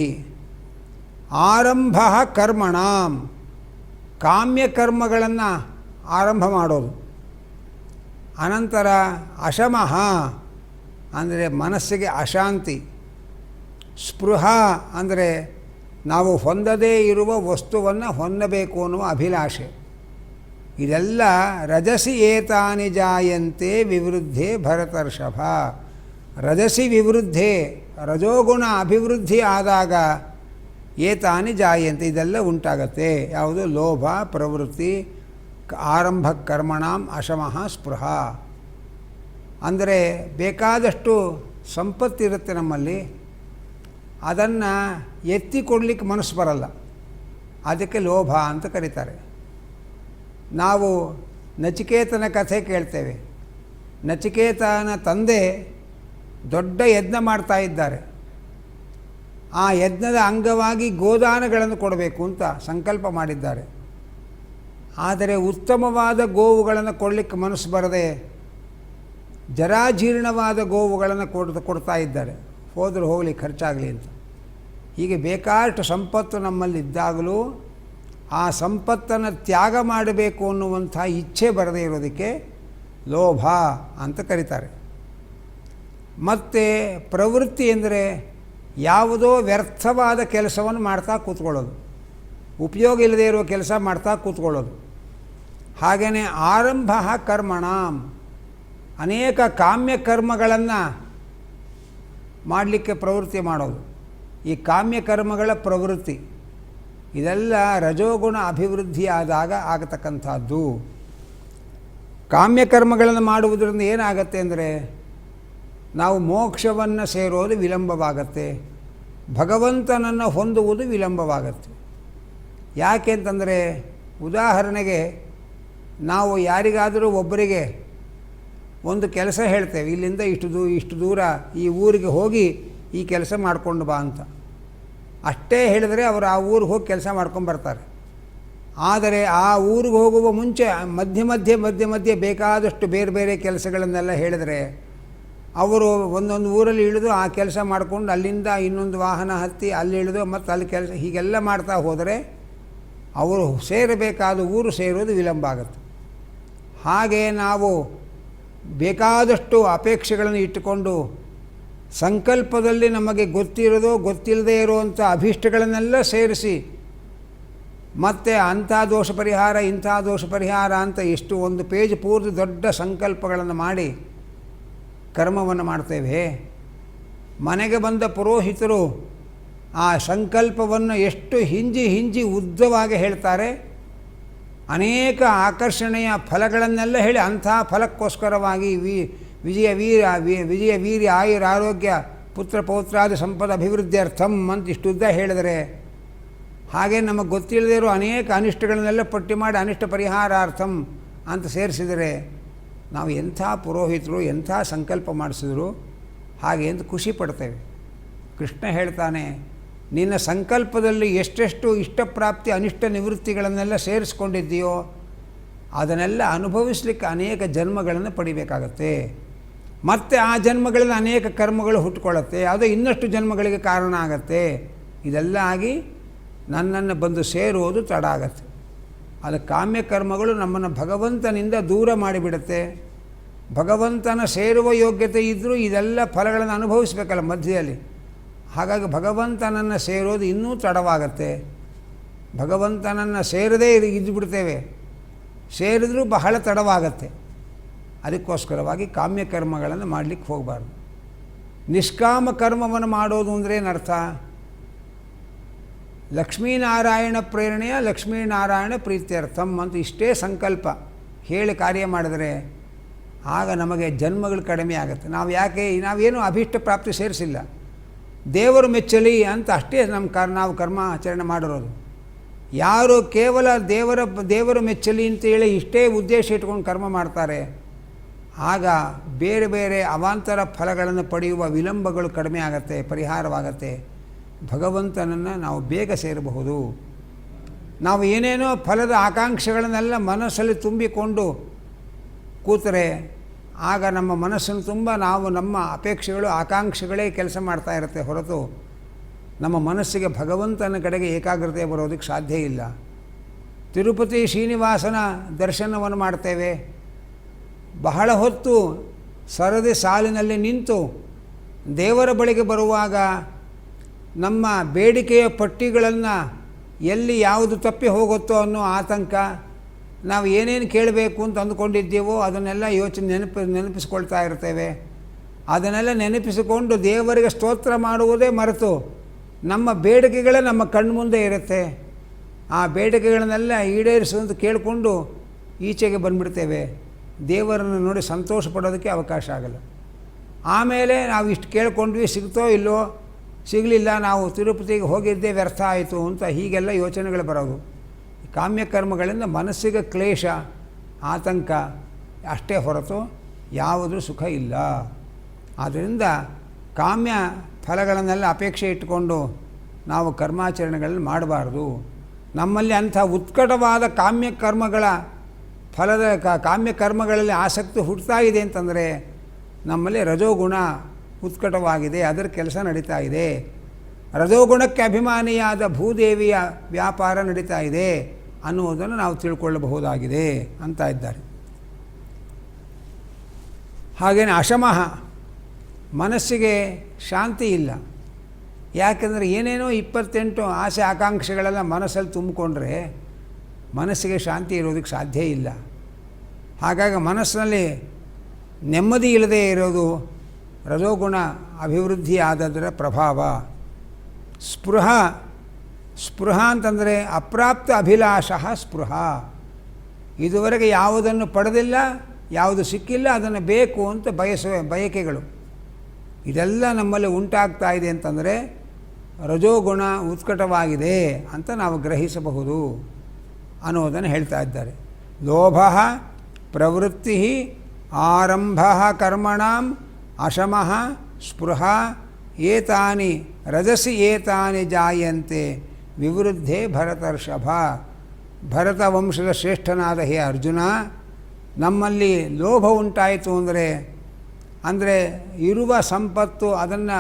ಆರಂಭ ಕರ್ಮಣಾಂ, ಕಾಮ್ಯಕರ್ಮಗಳನ್ನು ಆರಂಭ ಮಾಡೋದು. ಅನಂತರ ಅಶಮಃ ಅಂದರೆ ಮನಸ್ಸಿಗೆ ಅಶಾಂತಿ. ಸ್ಪೃಹ ಅಂದರೆ ನಾವು ಹೊಂದದೇ ಇರುವ ವಸ್ತುವನ್ನು ಹೊಂದಬೇಕು ಅನ್ನುವ ಅಭಿಲಾಷೆ. ಇದೆಲ್ಲ ರಜಸಿ ಏತಾನಿ ಜಾಯಂತೆ ವಿವೃದ್ಧೇ ಭರತರ್ಷಭ. ರಜಸಿ ವಿವೃದ್ಧೇ, ರಜೋಗುಣ ಅಭಿವೃದ್ಧಿ ಆದಾಗ ಏತಾನಿ ಜಾಯಂತೆ ಇದೆಲ್ಲ ಉಂಟಾಗತ್ತೆ. ಯಾವುದು? ಲೋಭ, ಪ್ರವೃತ್ತಿ, ಆರಂಭ ಕರ್ಮಣಾಂ ಅಶಮಃ ಸ್ಪೃಹ. ಅಂದರೆ ಬೇಕಾದಷ್ಟು ಸಂಪತ್ತಿರುತ್ತೆ ನಮ್ಮಲ್ಲಿ, ಅದನ್ನು ಎತ್ತಿ ಕೊಡಲಿಕ್ಕೆ ಮನಸ್ಸು ಬರಲ್ಲ, ಅದಕ್ಕೆ ಲೋಭ ಅಂತ ಕರೀತಾರೆ. ನಾವು ನಚಿಕೇತನ ಕಥೆ ಕೇಳ್ತೇವೆ. ನಚಿಕೇತನ ತಂದೆ ದೊಡ್ಡ ಯಜ್ಞ ಮಾಡ್ತಾ ಇದ್ದಾರೆ. ಆ ಯಜ್ಞದ ಅಂಗವಾಗಿ ಗೋದಾನಗಳನ್ನು ಕೊಡಬೇಕು ಅಂತ ಸಂಕಲ್ಪ ಮಾಡಿದ್ದಾರೆ. ಆದರೆ ಉತ್ತಮವಾದ ಗೋವುಗಳನ್ನು ಕೊಡಲಿಕ್ಕೆ ಮನಸ್ಸು ಬರದೆ ಜರಾಜೀರ್ಣವಾದ ಗೋವುಗಳನ್ನು ಕೊಡ್ತಾ ಇದ್ದಾರೆ, ಹೋದರೂ ಹೋಗಲಿ ಖರ್ಚಾಗಲಿ ಅಂತ. ಹೀಗೆ ಬೇಕಾದಷ್ಟು ಸಂಪತ್ತು ನಮ್ಮಲ್ಲಿದ್ದಾಗಲೂ ಆ ಸಂಪತ್ತನ್ನು ತ್ಯಾಗ ಮಾಡಬೇಕು ಅನ್ನುವಂಥ ಇಚ್ಛೆ ಬರದೇ ಇರೋದಕ್ಕೆ ಲೋಭ ಅಂತ ಕರೀತಾರೆ. ಮತ್ತು ಪ್ರವೃತ್ತಿ ಅಂದರೆ ಯಾವುದೋ ವ್ಯರ್ಥವಾದ ಕೆಲಸವನ್ನು ಮಾಡ್ತಾ ಕೂತ್ಕೊಳ್ಳೋದು, ಉಪಯೋಗ ಇಲ್ಲದೆ ಇರುವ ಕೆಲಸ ಮಾಡ್ತಾ ಕೂತ್ಕೊಳ್ಳೋದು. ಹಾಗೆಯೇ ಆರಂಭ ಕರ್ಮಣಾಂ, ಅನೇಕ ಕಾಮ್ಯಕರ್ಮಗಳನ್ನು ಮಾಡಲಿಕ್ಕೆ ಪ್ರವೃತ್ತಿ ಮಾಡೋದು. ಈ ಕಾಮ್ಯಕರ್ಮಗಳ ಪ್ರವೃತ್ತಿ ಇದೆಲ್ಲ ರಜೋಗುಣ ಅಭಿವೃದ್ಧಿ ಆದಾಗ ಆಗತಕ್ಕಂಥದ್ದು. ಕಾಮ್ಯಕರ್ಮಗಳನ್ನು ಮಾಡುವುದರಿಂದ ಏನಾಗತ್ತೆ ಅಂದರೆ ನಾವು ಮೋಕ್ಷವನ್ನು ಸೇರೋದು ವಿಳಂಬವಾಗತ್ತೆ, ಭಗವಂತನನ್ನು ಹೊಂದುವುದು ವಿಳಂಬವಾಗತ್ತೆ. ಯಾಕೆ ಅಂತಂದರೆ, ಉದಾಹರಣೆಗೆ ನಾವು ಯಾರಿಗಾದರೂ ಒಬ್ಬರಿಗೆ ಒಂದು ಕೆಲಸ ಹೇಳ್ತೇವೆ, ಇಲ್ಲಿಂದ ಇಷ್ಟು ದೂರ ಈ ಊರಿಗೆ ಹೋಗಿ ಈ ಕೆಲಸ ಮಾಡಿಕೊಂಡು ಬಾ ಅಂತ. ಅಷ್ಟೇ ಹೇಳಿದರೆ ಅವರು ಆ ಊರಿಗೆ ಹೋಗಿ ಕೆಲಸ ಮಾಡ್ಕೊಂಬರ್ತಾರೆ. ಆದರೆ ಆ ಊರಿಗೆ ಹೋಗುವ ಮುಂಚೆ ಮಧ್ಯೆ ಬೇಕಾದಷ್ಟು ಬೇರೆ ಬೇರೆ ಕೆಲಸಗಳನ್ನೆಲ್ಲ ಹೇಳಿದರೆ ಅವರು ಒಂದೊಂದು ಊರಲ್ಲಿ ಇಳಿದು ಆ ಕೆಲಸ ಮಾಡಿಕೊಂಡು ಅಲ್ಲಿಂದ ಇನ್ನೊಂದು ವಾಹನ ಹತ್ತಿ ಅಲ್ಲಿ ಇಳಿದು ಮತ್ತು ಅಲ್ಲಿ ಕೆಲಸ ಹೀಗೆಲ್ಲ ಮಾಡ್ತಾ ಹೋದರೆ ಅವರು ಸೇರಬೇಕಾದ ಊರು ಸೇರೋದು ವಿಳಂಬ ಆಗುತ್ತೆ. ಹಾಗೆ ನಾವು ಬೇಕಾದಷ್ಟು ಅಪೇಕ್ಷೆಗಳನ್ನು ಇಟ್ಟುಕೊಂಡು ಸಂಕಲ್ಪದಲ್ಲಿ ನಮಗೆ ಗೊತ್ತಿರೋದು ಗೊತ್ತಿಲ್ಲದೆ ಇರುವಂಥ ಅಭೀಷ್ಟಗಳನ್ನೆಲ್ಲ ಸೇರಿಸಿ ಮತ್ತು ಅಂಥ ದೋಷ ಪರಿಹಾರ ಇಂಥ ದೋಷ ಪರಿಹಾರ ಅಂತ ಎಷ್ಟು ಒಂದು ಪೇಜ್ ಪೂರ್ತಿ ದೊಡ್ಡ ಸಂಕಲ್ಪಗಳನ್ನು ಮಾಡಿ ಕರ್ಮವನ್ನು ಮಾಡ್ತೇವೆ. ಮನೆಗೆ ಬಂದ ಪುರೋಹಿತರು ಆ ಸಂಕಲ್ಪವನ್ನು ಎಷ್ಟು ಹಿಂಜಿ ಉದ್ದವಾಗಿ ಹೇಳ್ತಾರೆ. ಅನೇಕ ಆಕರ್ಷಣೆಯ ಫಲಗಳನ್ನೆಲ್ಲ ಹೇಳಿ ಅಂಥ ಫಲಕ್ಕೋಸ್ಕರವಾಗಿ ವಿಜಯ ವೀರ್ಯ ಆಯುರ ಆರೋಗ್ಯ ಪುತ್ರ ಪೌತ್ರಾದಿ ಸಂಪದ ಅಭಿವೃದ್ಧಿಯರ್ಥಂ ಅಂತ ಇಷ್ಟುದ್ದ ಹೇಳಿದರೆ, ಹಾಗೆ ನಮಗೆ ಗೊತ್ತಿಲ್ಲದೇ ಇರೋ ಅನೇಕ ಅನಿಷ್ಟಗಳನ್ನೆಲ್ಲ ಪಟ್ಟಿ ಮಾಡಿ ಅನಿಷ್ಟ ಪರಿಹಾರಾರ್ಥಂ ಅಂತ ಸೇರಿಸಿದರೆ ನಾವು ಎಂಥ ಪುರೋಹಿತರು ಎಂಥ ಸಂಕಲ್ಪ ಮಾಡಿಸಿದ್ರು ಹಾಗೆ ಅಂತ ಖುಷಿ ಪಡ್ತೇವೆ. ಕೃಷ್ಣ ಹೇಳ್ತಾನೆ, ನಿನ್ನ ಸಂಕಲ್ಪದಲ್ಲಿ ಎಷ್ಟೆಷ್ಟು ಇಷ್ಟಪ್ರಾಪ್ತಿ ಅನಿಷ್ಟ ನಿವೃತ್ತಿಗಳನ್ನೆಲ್ಲ ಸೇರಿಸ್ಕೊಂಡಿದ್ದೀಯೋ ಅದನ್ನೆಲ್ಲ ಅನುಭವಿಸಲಿಕ್ಕೆ ಅನೇಕ ಜನ್ಮಗಳನ್ನು ಪಡಿಬೇಕಾಗತ್ತೆ. ಮತ್ತು ಆ ಜನ್ಮಗಳಲ್ಲಿ ಅನೇಕ ಕರ್ಮಗಳು ಹುಟ್ಟುಕೊಳ್ಳುತ್ತೆ, ಅದು ಇನ್ನಷ್ಟು ಜನ್ಮಗಳಿಗೆ ಕಾರಣ ಆಗತ್ತೆ. ಇದೆಲ್ಲ ಆಗಿ ನನ್ನನ್ನು ಬಂದು ಸೇರುವುದು ತಡ ಆಗತ್ತೆ. ಅದು ಕಾಮ್ಯ ಕರ್ಮಗಳು ನಮ್ಮನ್ನು ಭಗವಂತನಿಂದ ದೂರ ಮಾಡಿಬಿಡುತ್ತೆ. ಭಗವಂತನ ಸೇರುವ ಯೋಗ್ಯತೆ ಇದ್ದರೂ ಇದೆಲ್ಲ ಫಲಗಳನ್ನು ಅನುಭವಿಸಬೇಕಲ್ಲ ಮಧ್ಯದಲ್ಲಿ. ಹಾಗಾಗಿ ಭಗವಂತನನ್ನು ಸೇರೋದು ಇನ್ನೂ ತಡವಾಗತ್ತೆ. ಭಗವಂತನನ್ನು ಸೇರದೇ ಇದ್ದುಬಿಡ್ತೇವೆ, ಸೇರಿದ್ರೂ ಬಹಳ ತಡವಾಗತ್ತೆ. ಅದಕ್ಕೋಸ್ಕರವಾಗಿ ಕಾಮ್ಯ ಕರ್ಮಗಳನ್ನು ಮಾಡಲಿಕ್ಕೆ ಹೋಗಬಾರ್ದು. ನಿಷ್ಕಾಮ ಕರ್ಮವನ್ನು ಮಾಡೋದು ಅಂದ್ರೇನರ್ಥ? ಲಕ್ಷ್ಮೀನಾರಾಯಣ ಪ್ರೇರಣೆಯ ಲಕ್ಷ್ಮೀನಾರಾಯಣ ಪ್ರೀತ್ಯರ್ಥಂ ಅಂತ ಇಷ್ಟೇ ಸಂಕಲ್ಪ ಹೇಳಿ ಕಾರ್ಯ ಮಾಡಿದರೆ ಆಗ ನಮಗೆ ಜನ್ಮಗಳು ಕಡಿಮೆ ಆಗುತ್ತೆ. ನಾವೇನು ಅಭೀಷ್ಟ ಪ್ರಾಪ್ತಿ ಸೇರಿಸಿಲ್ಲ, ದೇವರು ಮೆಚ್ಚಲಿ ಅಂತ ಅಷ್ಟೇ ನಾವು ಕರ್ಮಾಚರಣೆ ಮಾಡಿರೋದು. ಯಾರು ಕೇವಲ ದೇವರು ಮೆಚ್ಚಲಿ ಅಂತೇಳಿ ಇಷ್ಟೇ ಉದ್ದೇಶ ಇಟ್ಕೊಂಡು ಕರ್ಮ ಮಾಡ್ತಾರೆ, ಆಗ ಬೇರೆ ಬೇರೆ ಅವಾಂತರ ಫಲಗಳನ್ನು ಪಡೆಯುವ ವಿಳಂಬಗಳು ಕಡಿಮೆ ಆಗುತ್ತೆ, ಪರಿಹಾರವಾಗತ್ತೆ. ಭಗವಂತನನ್ನು ನಾವು ಬೇಗ ಸೇರಬಹುದು. ನಾವು ಏನೇನೋ ಫಲದ ಆಕಾಂಕ್ಷೆಗಳನ್ನೆಲ್ಲ ಮನಸ್ಸಲ್ಲಿ ತುಂಬಿಕೊಂಡು ಕೂತರೆ ಆಗ ನಮ್ಮ ಮನಸ್ಸನ್ನು ತುಂಬ ನಮ್ಮ ಅಪೇಕ್ಷೆಗಳು ಆಕಾಂಕ್ಷೆಗಳೇ ಕೆಲಸ ಮಾಡ್ತಾ ಇರುತ್ತೆ ಹೊರತು ನಮ್ಮ ಮನಸ್ಸಿಗೆ ಭಗವಂತನ ಕಡೆಗೆ ಏಕಾಗ್ರತೆ ಬರೋದಕ್ಕೆ ಸಾಧ್ಯ ಇಲ್ಲ. ತಿರುಪತಿ ಶ್ರೀನಿವಾಸನ ದರ್ಶನವನ್ನು ಮಾಡ್ತೇವೆ, ಬಹಳ ಹೊತ್ತು ಸರದಿ ಸಾಲಿನಲ್ಲಿ ನಿಂತು ದೇವರ ಬಳಿಗೆ ಬರುವಾಗ ನಮ್ಮ ಬೇಡಿಕೆಯ ಪಟ್ಟಿಗಳನ್ನು ಎಲ್ಲಿ ಯಾವುದು ತಪ್ಪಿ ಹೋಗುತ್ತೋ ಅನ್ನೋ ಆತಂಕ, ನಾವು ಏನೇನು ಕೇಳಬೇಕು ಅಂತ ಅಂದುಕೊಂಡಿದ್ದೀವೋ ಅದನ್ನೆಲ್ಲ ನೆನಪಿಸ್ಕೊಳ್ತಾ ಇರ್ತೇವೆ. ಅದನ್ನೆಲ್ಲ ನೆನಪಿಸಿಕೊಂಡು ದೇವರಿಗೆ ಸ್ತೋತ್ರ ಮಾಡುವುದೇ ಮರೆತು ನಮ್ಮ ಬೇಡಿಕೆಗಳೇ ನಮ್ಮ ಕಣ್ಮುಂದೆ ಇರುತ್ತೆ. ಆ ಬೇಡಿಕೆಗಳನ್ನೆಲ್ಲ ಈಡೇರಿಸುವಂತ ಕೇಳಿಕೊಂಡು ಈಚೆಗೆ ಬಂದುಬಿಡ್ತೇವೆ. ದೇವರನ್ನು ನೋಡಿ ಸಂತೋಷ ಪಡೋದಕ್ಕೆ ಅವಕಾಶ ಆಗಲ್ಲ. ಆಮೇಲೆ ನಾವು ಇಷ್ಟು ಕೇಳ್ಕೊಂಡ್ವಿ, ಸಿಗ್ತೋ ಇಲ್ಲೋ, ಸಿಗಲಿಲ್ಲ, ನಾವು ತಿರುಪತಿಗೆ ಹೋಗಿದ್ದೇ ವ್ಯರ್ಥ ಆಯಿತು ಅಂತ ಹೀಗೆಲ್ಲ ಯೋಚನೆಗಳು ಬರೋದು. ಕಾಮ್ಯಕರ್ಮಗಳಿಂದ ಮನಸ್ಸಿಗೆ ಕ್ಲೇಶ ಆತಂಕ ಅಷ್ಟೇ ಹೊರತು ಯಾವುದೂ ಸುಖ ಇಲ್ಲ. ಆದ್ದರಿಂದ ಕಾಮ್ಯ ಫಲಗಳನ್ನೆಲ್ಲ ಅಪೇಕ್ಷೆ ಇಟ್ಟುಕೊಂಡು ನಾವು ಕರ್ಮಾಚರಣೆಗಳನ್ನು ಮಾಡಬಾರ್ದು. ನಮ್ಮಲ್ಲಿ ಅಂಥ ಉತ್ಕಟವಾದ ಕಾಮ್ಯಕರ್ಮಗಳಲ್ಲಿ ಆಸಕ್ತಿ ಹುಟ್ಟುತ್ತಾ ಇದೆ ಅಂತಂದರೆ ನಮ್ಮಲ್ಲಿ ರಜೋಗುಣ ಉತ್ಕಟವಾಗಿದೆ, ಅದರ ಕೆಲಸ ನಡೀತಾ ಇದೆ. ರಜೋಗುಣಕ್ಕೆ ಅಭಿಮಾನಿಯಾದ ಭೂದೇವಿಯ ವ್ಯಾಪಾರ ನಡೀತಾ ಇದೆ ಅನ್ನುವುದನ್ನು ನಾವು ತಿಳ್ಕೊಳ್ಳಬಹುದಾಗಿದೆ ಅಂತ ಇದ್ದಾರೆ. ಹಾಗೆಯೇ ಅಶಮಃ, ಮನಸ್ಸಿಗೆ ಶಾಂತಿ ಇಲ್ಲ. ಯಾಕೆಂದರೆ ಏನೇನೋ 28 ಆಸೆ ಆಕಾಂಕ್ಷೆಗಳೆಲ್ಲ ಮನಸ್ಸಲ್ಲಿ ತುಂಬಿಕೊಂಡ್ರೆ ಮನಸ್ಸಿಗೆ ಶಾಂತಿ ಇರೋದಕ್ಕೆ ಸಾಧ್ಯ ಇಲ್ಲ. ಹಾಗಾಗಿ ಮನಸ್ಸಿನಲ್ಲಿ ನೆಮ್ಮದಿ ಇಲ್ಲದೆ ಇರೋದು ರಜೋಗುಣ ಅಭಿವೃದ್ಧಿ ಆದದರ ಪ್ರಭಾವ. ಸ್ಪೃಹ ಅಂತಂದರೆ ಅಪ್ರಾಪ್ತ ಅಭಿಲಾಷ ಸ್ಪೃಹ. ಇದುವರೆಗೆ ಯಾವುದನ್ನು ಪಡೆದಿಲ್ಲ, ಯಾವುದು ಸಿಕ್ಕಿಲ್ಲ, ಅದನ್ನು ಬೇಕು ಅಂತ ಬಯಸುವ ಬಯಕೆಗಳು ಇದೆಲ್ಲ ನಮ್ಮಲ್ಲಿ ಉಂಟಾಗ್ತಾ ಇದೆ ಅಂತಂದರೆ ರಜೋಗುಣ ಉತ್ಕಟವಾಗಿದೆ ಅಂತ ನಾವು ಗ್ರಹಿಸಬಹುದು ಅನ್ನೋದನ್ನು ಹೇಳ್ತಾ ಇದ್ದಾರೆ. ಲೋಭ ಪ್ರವೃತ್ತಿ ಆರಂಭ ಕರ್ಮಣಾಂ ಅಶಮಃ ಸ್ಪೃಹ ಏತಾನಿ ರಜಸಿ ಏತಾನಿ ಜಾಯಂತೆ ವಿವೃದ್ಧೇ ಭರತರ್ಷಭ. ಭರತ ವಂಶದ ಶ್ರೇಷ್ಠನಾದ ಹೇ ಅರ್ಜುನ, ನಮ್ಮಲ್ಲಿ ಲೋಭ ಉಂಟಾಯಿತು ಅಂದರೆ ಇರುವ ಸಂಪತ್ತು ಅದನ್ನು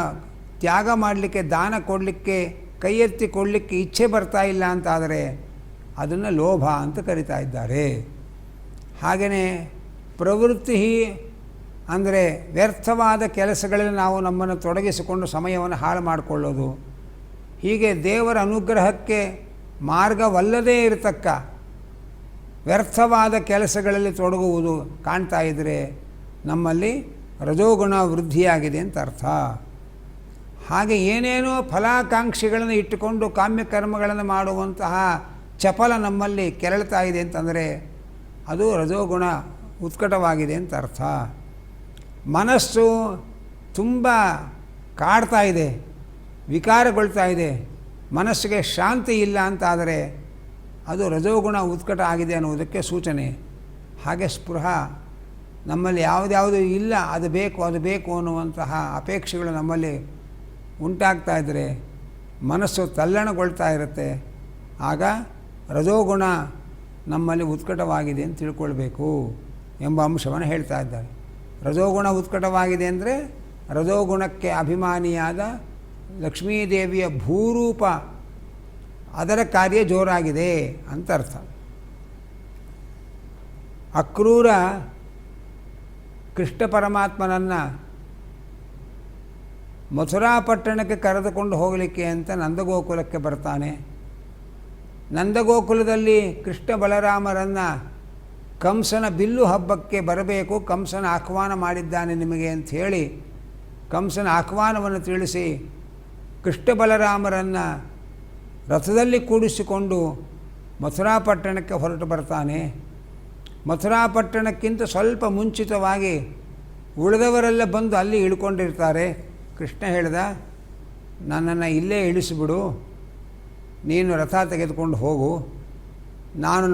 ತ್ಯಾಗ ಮಾಡಲಿಕ್ಕೆ, ದಾನ ಕೊಡಲಿಕ್ಕೆ, ಕೈ ಎತ್ತಿ ಕೊಡಲಿಕ್ಕೆ ಇಚ್ಛೆ ಬರ್ತಾ ಇಲ್ಲ ಅಂತಾದರೆ ಅದನ್ನು ಲೋಭ ಅಂತ ಕರಿತಾ ಇದ್ದಾರೆ. ಹಾಗೆಯೇ ಪ್ರವೃತ್ತಿ ಅಂದರೆ ವ್ಯರ್ಥವಾದ ಕೆಲಸಗಳಲ್ಲಿ ನಾವು ನಮ್ಮನ್ನು ತೊಡಗಿಸಿಕೊಂಡು ಸಮಯವನ್ನು ಹಾಳು ಮಾಡಿಕೊಳ್ಳೋದು. ಹೀಗೆ ದೇವರ ಅನುಗ್ರಹಕ್ಕೆ ಮಾರ್ಗವಲ್ಲದೇ ಇರತಕ್ಕ ವ್ಯರ್ಥವಾದ ಕೆಲಸಗಳಲ್ಲಿ ತೊಡಗುವುದು ಕಾಣ್ತಾ ಇದ್ದರೆ ನಮ್ಮಲ್ಲಿ ರಜೋಗುಣ ವೃದ್ಧಿಯಾಗಿದೆ ಅಂತ ಅರ್ಥ. ಹಾಗೆ ಏನೇನೋ ಫಲಾಕಾಂಕ್ಷೆಗಳನ್ನು ಇಟ್ಟುಕೊಂಡು ಕಾಮ್ಯಕರ್ಮಗಳನ್ನು ಮಾಡುವಂತಹ ಚಪಲ ನಮ್ಮಲ್ಲಿ ಕೆರಳ್ತಾ ಇದೆ ಅಂತಂದರೆ ಅದು ರಜೋಗುಣ ಉತ್ಕಟವಾಗಿದೆ ಅಂತ ಅರ್ಥ. ಮನಸ್ಸು ತುಂಬ ಕಾಡ್ತಾ ಇದೆ, ವಿಕಾರಗೊಳ್ತಾ ಇದೆ, ಮನಸ್ಸಿಗೆ ಶಾಂತಿ ಇಲ್ಲ ಅಂತಾದರೆ ಅದು ರಜೋಗುಣ ಉತ್ಕಟ ಆಗಿದೆ ಅನ್ನುವುದಕ್ಕೆ ಸೂಚನೆ. ಹಾಗೆ ಸ್ಪೃಹ ನಮ್ಮಲ್ಲಿ ಯಾವುದ್ಯಾವುದು ಇಲ್ಲ, ಅದು ಬೇಕು ಅನ್ನುವಂತಹ ಅಪೇಕ್ಷೆಗಳು ನಮ್ಮಲ್ಲಿ ಉಂಟಾಗ್ತಾ ಇದ್ದರೆ ಮನಸ್ಸು ತಲ್ಲಣಗೊಳ್ತಾ ಇರುತ್ತೆ. ಆಗ ರಜೋಗುಣ ನಮ್ಮಲ್ಲಿ ಉತ್ಕಟವಾಗಿದೆ ಅಂತ ತಿಳ್ಕೊಳ್ಬೇಕು ಎಂಬ ಅಂಶವನ್ನು ಹೇಳ್ತಾ ಇದ್ದಾರೆ. ರಜೋಗುಣ ಉತ್ಕಟವಾಗಿದೆ ಅಂದರೆ ರಜೋಗುಣಕ್ಕೆ ಅಭಿಮಾನಿಯಾದ ಲಕ್ಷ್ಮೀದೇವಿಯ ಭೂರೂಪ ಅದರ ಕಾರ್ಯ ಜೋರಾಗಿದೆ ಅಂತ ಅರ್ಥ. ಅಕ್ರೂರ ಕೃಷ್ಣ ಪರಮಾತ್ಮನನ್ನು ಮಥುರಾಪಟ್ಟಣಕ್ಕೆ ಕರೆದುಕೊಂಡು ಹೋಗಲಿಕ್ಕೆ ಅಂತ ನಂದಗೋಕುಲಕ್ಕೆ ಬರ್ತಾನೆ. ನಂದಗೋಕುಲದಲ್ಲಿ ಕೃಷ್ಣ ಬಲರಾಮರನ್ನು ಕಂಸನ ಬಿಲ್ಲು ಹಬ್ಬಕ್ಕೆ ಬರಬೇಕು, ಕಂಸನ ಆಹ್ವಾನ ಮಾಡಿದ್ದಾನೆ ನಿಮಗೆ ಅಂಥೇಳಿ ಕಂಸನ ಆಹ್ವಾನವನ್ನು ತಿಳಿಸಿ ಕೃಷ್ಣ ಬಲರಾಮರನ್ನು ರಥದಲ್ಲಿ ಕೂಡಿಸಿಕೊಂಡು ಮಥುರಾಪಟ್ಟಣಕ್ಕೆ ಹೊರಟು ಬರ್ತಾನೆ. ಮಥುರಾಪಟ್ಟಣಕ್ಕಿಂತ ಸ್ವಲ್ಪ ಮುಂಚಿತವಾಗಿ ಉಳಿದವರೆಲ್ಲ ಬಂದು ಅಲ್ಲಿ ಇಳ್ಕೊಂಡಿರ್ತಾರೆ. ಕೃಷ್ಣ ಹೇಳ್ದ, ನನ್ನನ್ನು ಇಲ್ಲೇ ಇಳಿಸಿಬಿಡು, ನೀನು ರಥ ತೆಗೆದುಕೊಂಡು ಹೋಗು, ನಾನು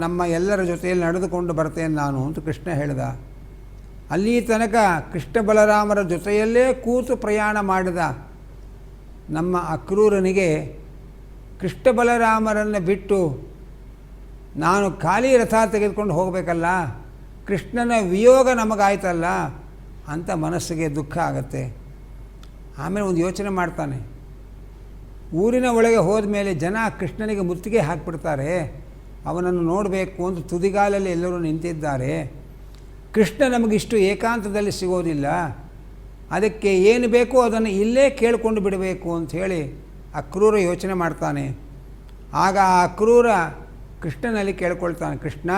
ನಮ್ಮ ಎಲ್ಲರ ಜೊತೆಯಲ್ಲಿ ನಡೆದುಕೊಂಡು ಬರ್ತೇನೆ ನಾನು ಅಂತ ಕೃಷ್ಣ ಹೇಳ್ದ. ಅಲ್ಲಿ ತನಕ ಕೃಷ್ಣ ಬಲರಾಮರ ಜೊತೆಯಲ್ಲೇ ಕೂತು ಪ್ರಯಾಣ ಮಾಡಿದ ನಮ್ಮ ಅಕ್ರೂರನಿಗೆ ಕೃಷ್ಣ ಬಲರಾಮರನ್ನು ಬಿಟ್ಟು ನಾನು ಖಾಲಿ ರಥ ತೆಗೆದುಕೊಂಡು ಹೋಗಬೇಕಲ್ಲ, ಕೃಷ್ಣನ ವಿಯೋಗ ನಮಗಾಯ್ತಲ್ಲ ಅಂತ ಮನಸ್ಸಿಗೆ ದುಃಖ ಆಗತ್ತೆ. ಆಮೇಲೆ ಒಂದು ಯೋಚನೆ ಮಾಡ್ತಾನೆ, ಊರಿನ ಒಳಗೆ ಹೋದ ಮೇಲೆ ಜನ ಕೃಷ್ಣನಿಗೆ ಮುತ್ತಿಗೆ ಹಾಕಿಬಿಡ್ತಾರೆ, ಅವನನ್ನು ನೋಡಬೇಕು ಅಂತ ತುದಿಗಾಲಲ್ಲಿ ಎಲ್ಲರೂ ನಿಂತಿದ್ದಾರೆ, ಕೃಷ್ಣ ನಮಗಿಷ್ಟು ಏಕಾಂತದಲ್ಲಿ ಸಿಗೋದಿಲ್ಲ, ಅದಕ್ಕೆ ಏನು ಬೇಕೋ ಅದನ್ನು ಇಲ್ಲೇ ಕೇಳಿಕೊಂಡು ಬಿಡಬೇಕು ಅಂಥೇಳಿ ಅಕ್ರೂರ ಯೋಚನೆ ಮಾಡ್ತಾನೆ. ಆಗ ಆ ಅಕ್ರೂರ ಕೃಷ್ಣನಲ್ಲಿ ಕೇಳ್ಕೊಳ್ತಾನೆ, ಕೃಷ್ಣ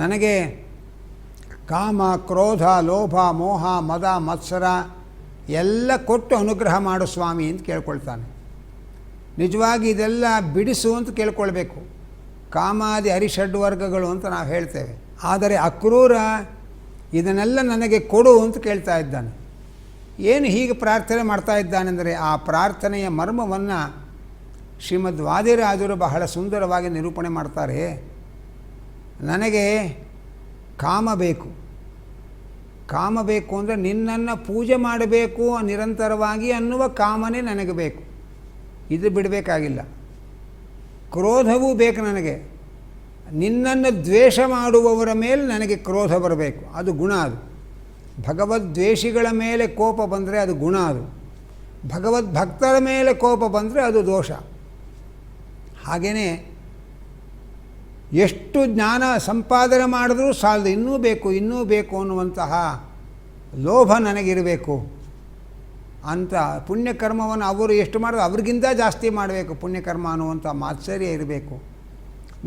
ನನಗೆ ಕಾಮ, ಕ್ರೋಧ, ಲೋಭ, ಮೋಹ, ಮದ, ಮತ್ಸರ ಎಲ್ಲ ಕೊಟ್ಟು ಅನುಗ್ರಹ ಮಾಡು ಸ್ವಾಮಿ ಅಂತ ಕೇಳ್ಕೊಳ್ತಾನೆ. ನಿಜವಾಗಿ ಇದೆಲ್ಲ ಬಿಡಿಸು ಅಂತ ಕೇಳ್ಕೊಳ್ಬೇಕು. ಕಾಮಾದಿ ಹರಿಷಡ್ವರ್ಗಗಳು ಅಂತ ನಾವು ಹೇಳ್ತೇವೆ. ಆದರೆ ಅಕ್ರೂರ ಇದನ್ನೆಲ್ಲ ನನಗೆ ಕೊಡು ಅಂತ ಕೇಳ್ತಾ ಇದ್ದಾನೆ. ಏನು ಹೀಗೆ ಪ್ರಾರ್ಥನೆ ಮಾಡ್ತಾ ಇದ್ದಾನೆಂದರೆ ಆ ಪ್ರಾರ್ಥನೆಯ ಮರ್ಮವನ್ನು ಶ್ರೀಮದ್ ವಾದಿರಾಜರು ಬಹಳ ಸುಂದರವಾಗಿ ನಿರೂಪಣೆ ಮಾಡ್ತಾರೆ. ನನಗೆ ಕಾಮ ಬೇಕು ಅಂದರೆ ನಿನ್ನನ್ನು ಪೂಜೆ ಮಾಡಬೇಕು ನಿರಂತರವಾಗಿ ಅನ್ನುವ ಕಾಮನೆ ನನಗೆ ಬೇಕು, ಇದು ಬಿಡಬೇಕಾಗಿಲ್ಲ. ಕ್ರೋಧವೂ ಬೇಕು ನನಗೆ, ನಿನ್ನನ್ನು ದ್ವೇಷ ಮಾಡುವವರ ಮೇಲೆ ನನಗೆ ಕ್ರೋಧ ಬರಬೇಕು, ಅದು ಗುಣ. ಅದು ಭಗವದ್ವೇಷಿಗಳ ಮೇಲೆ ಕೋಪ ಬಂದರೆ ಅದು ಗುಣ. ಅದು ಭಗವದ್ಭಕ್ತರ ಮೇಲೆ ಕೋಪ ಬಂದರೆ ಅದು ದೋಷ. ಹಾಗೆಯೇ ಎಷ್ಟು ಜ್ಞಾನ ಸಂಪಾದನೆ ಮಾಡಿದ್ರೂ ಸಾಲದು, ಇನ್ನೂ ಬೇಕು ಅನ್ನುವಂತಹ ಲೋಭ ನನಗಿರಬೇಕು ಅಂತ. ಪುಣ್ಯಕರ್ಮವನ್ನು ಅವರು ಎಷ್ಟು ಮಾಡಿದ್ರು ಅವ್ರಿಗಿಂತ ಜಾಸ್ತಿ ಮಾಡಬೇಕು ಪುಣ್ಯಕರ್ಮ ಅನ್ನುವಂಥ ಮಾತ್ಸರ್ಯ ಇರಬೇಕು.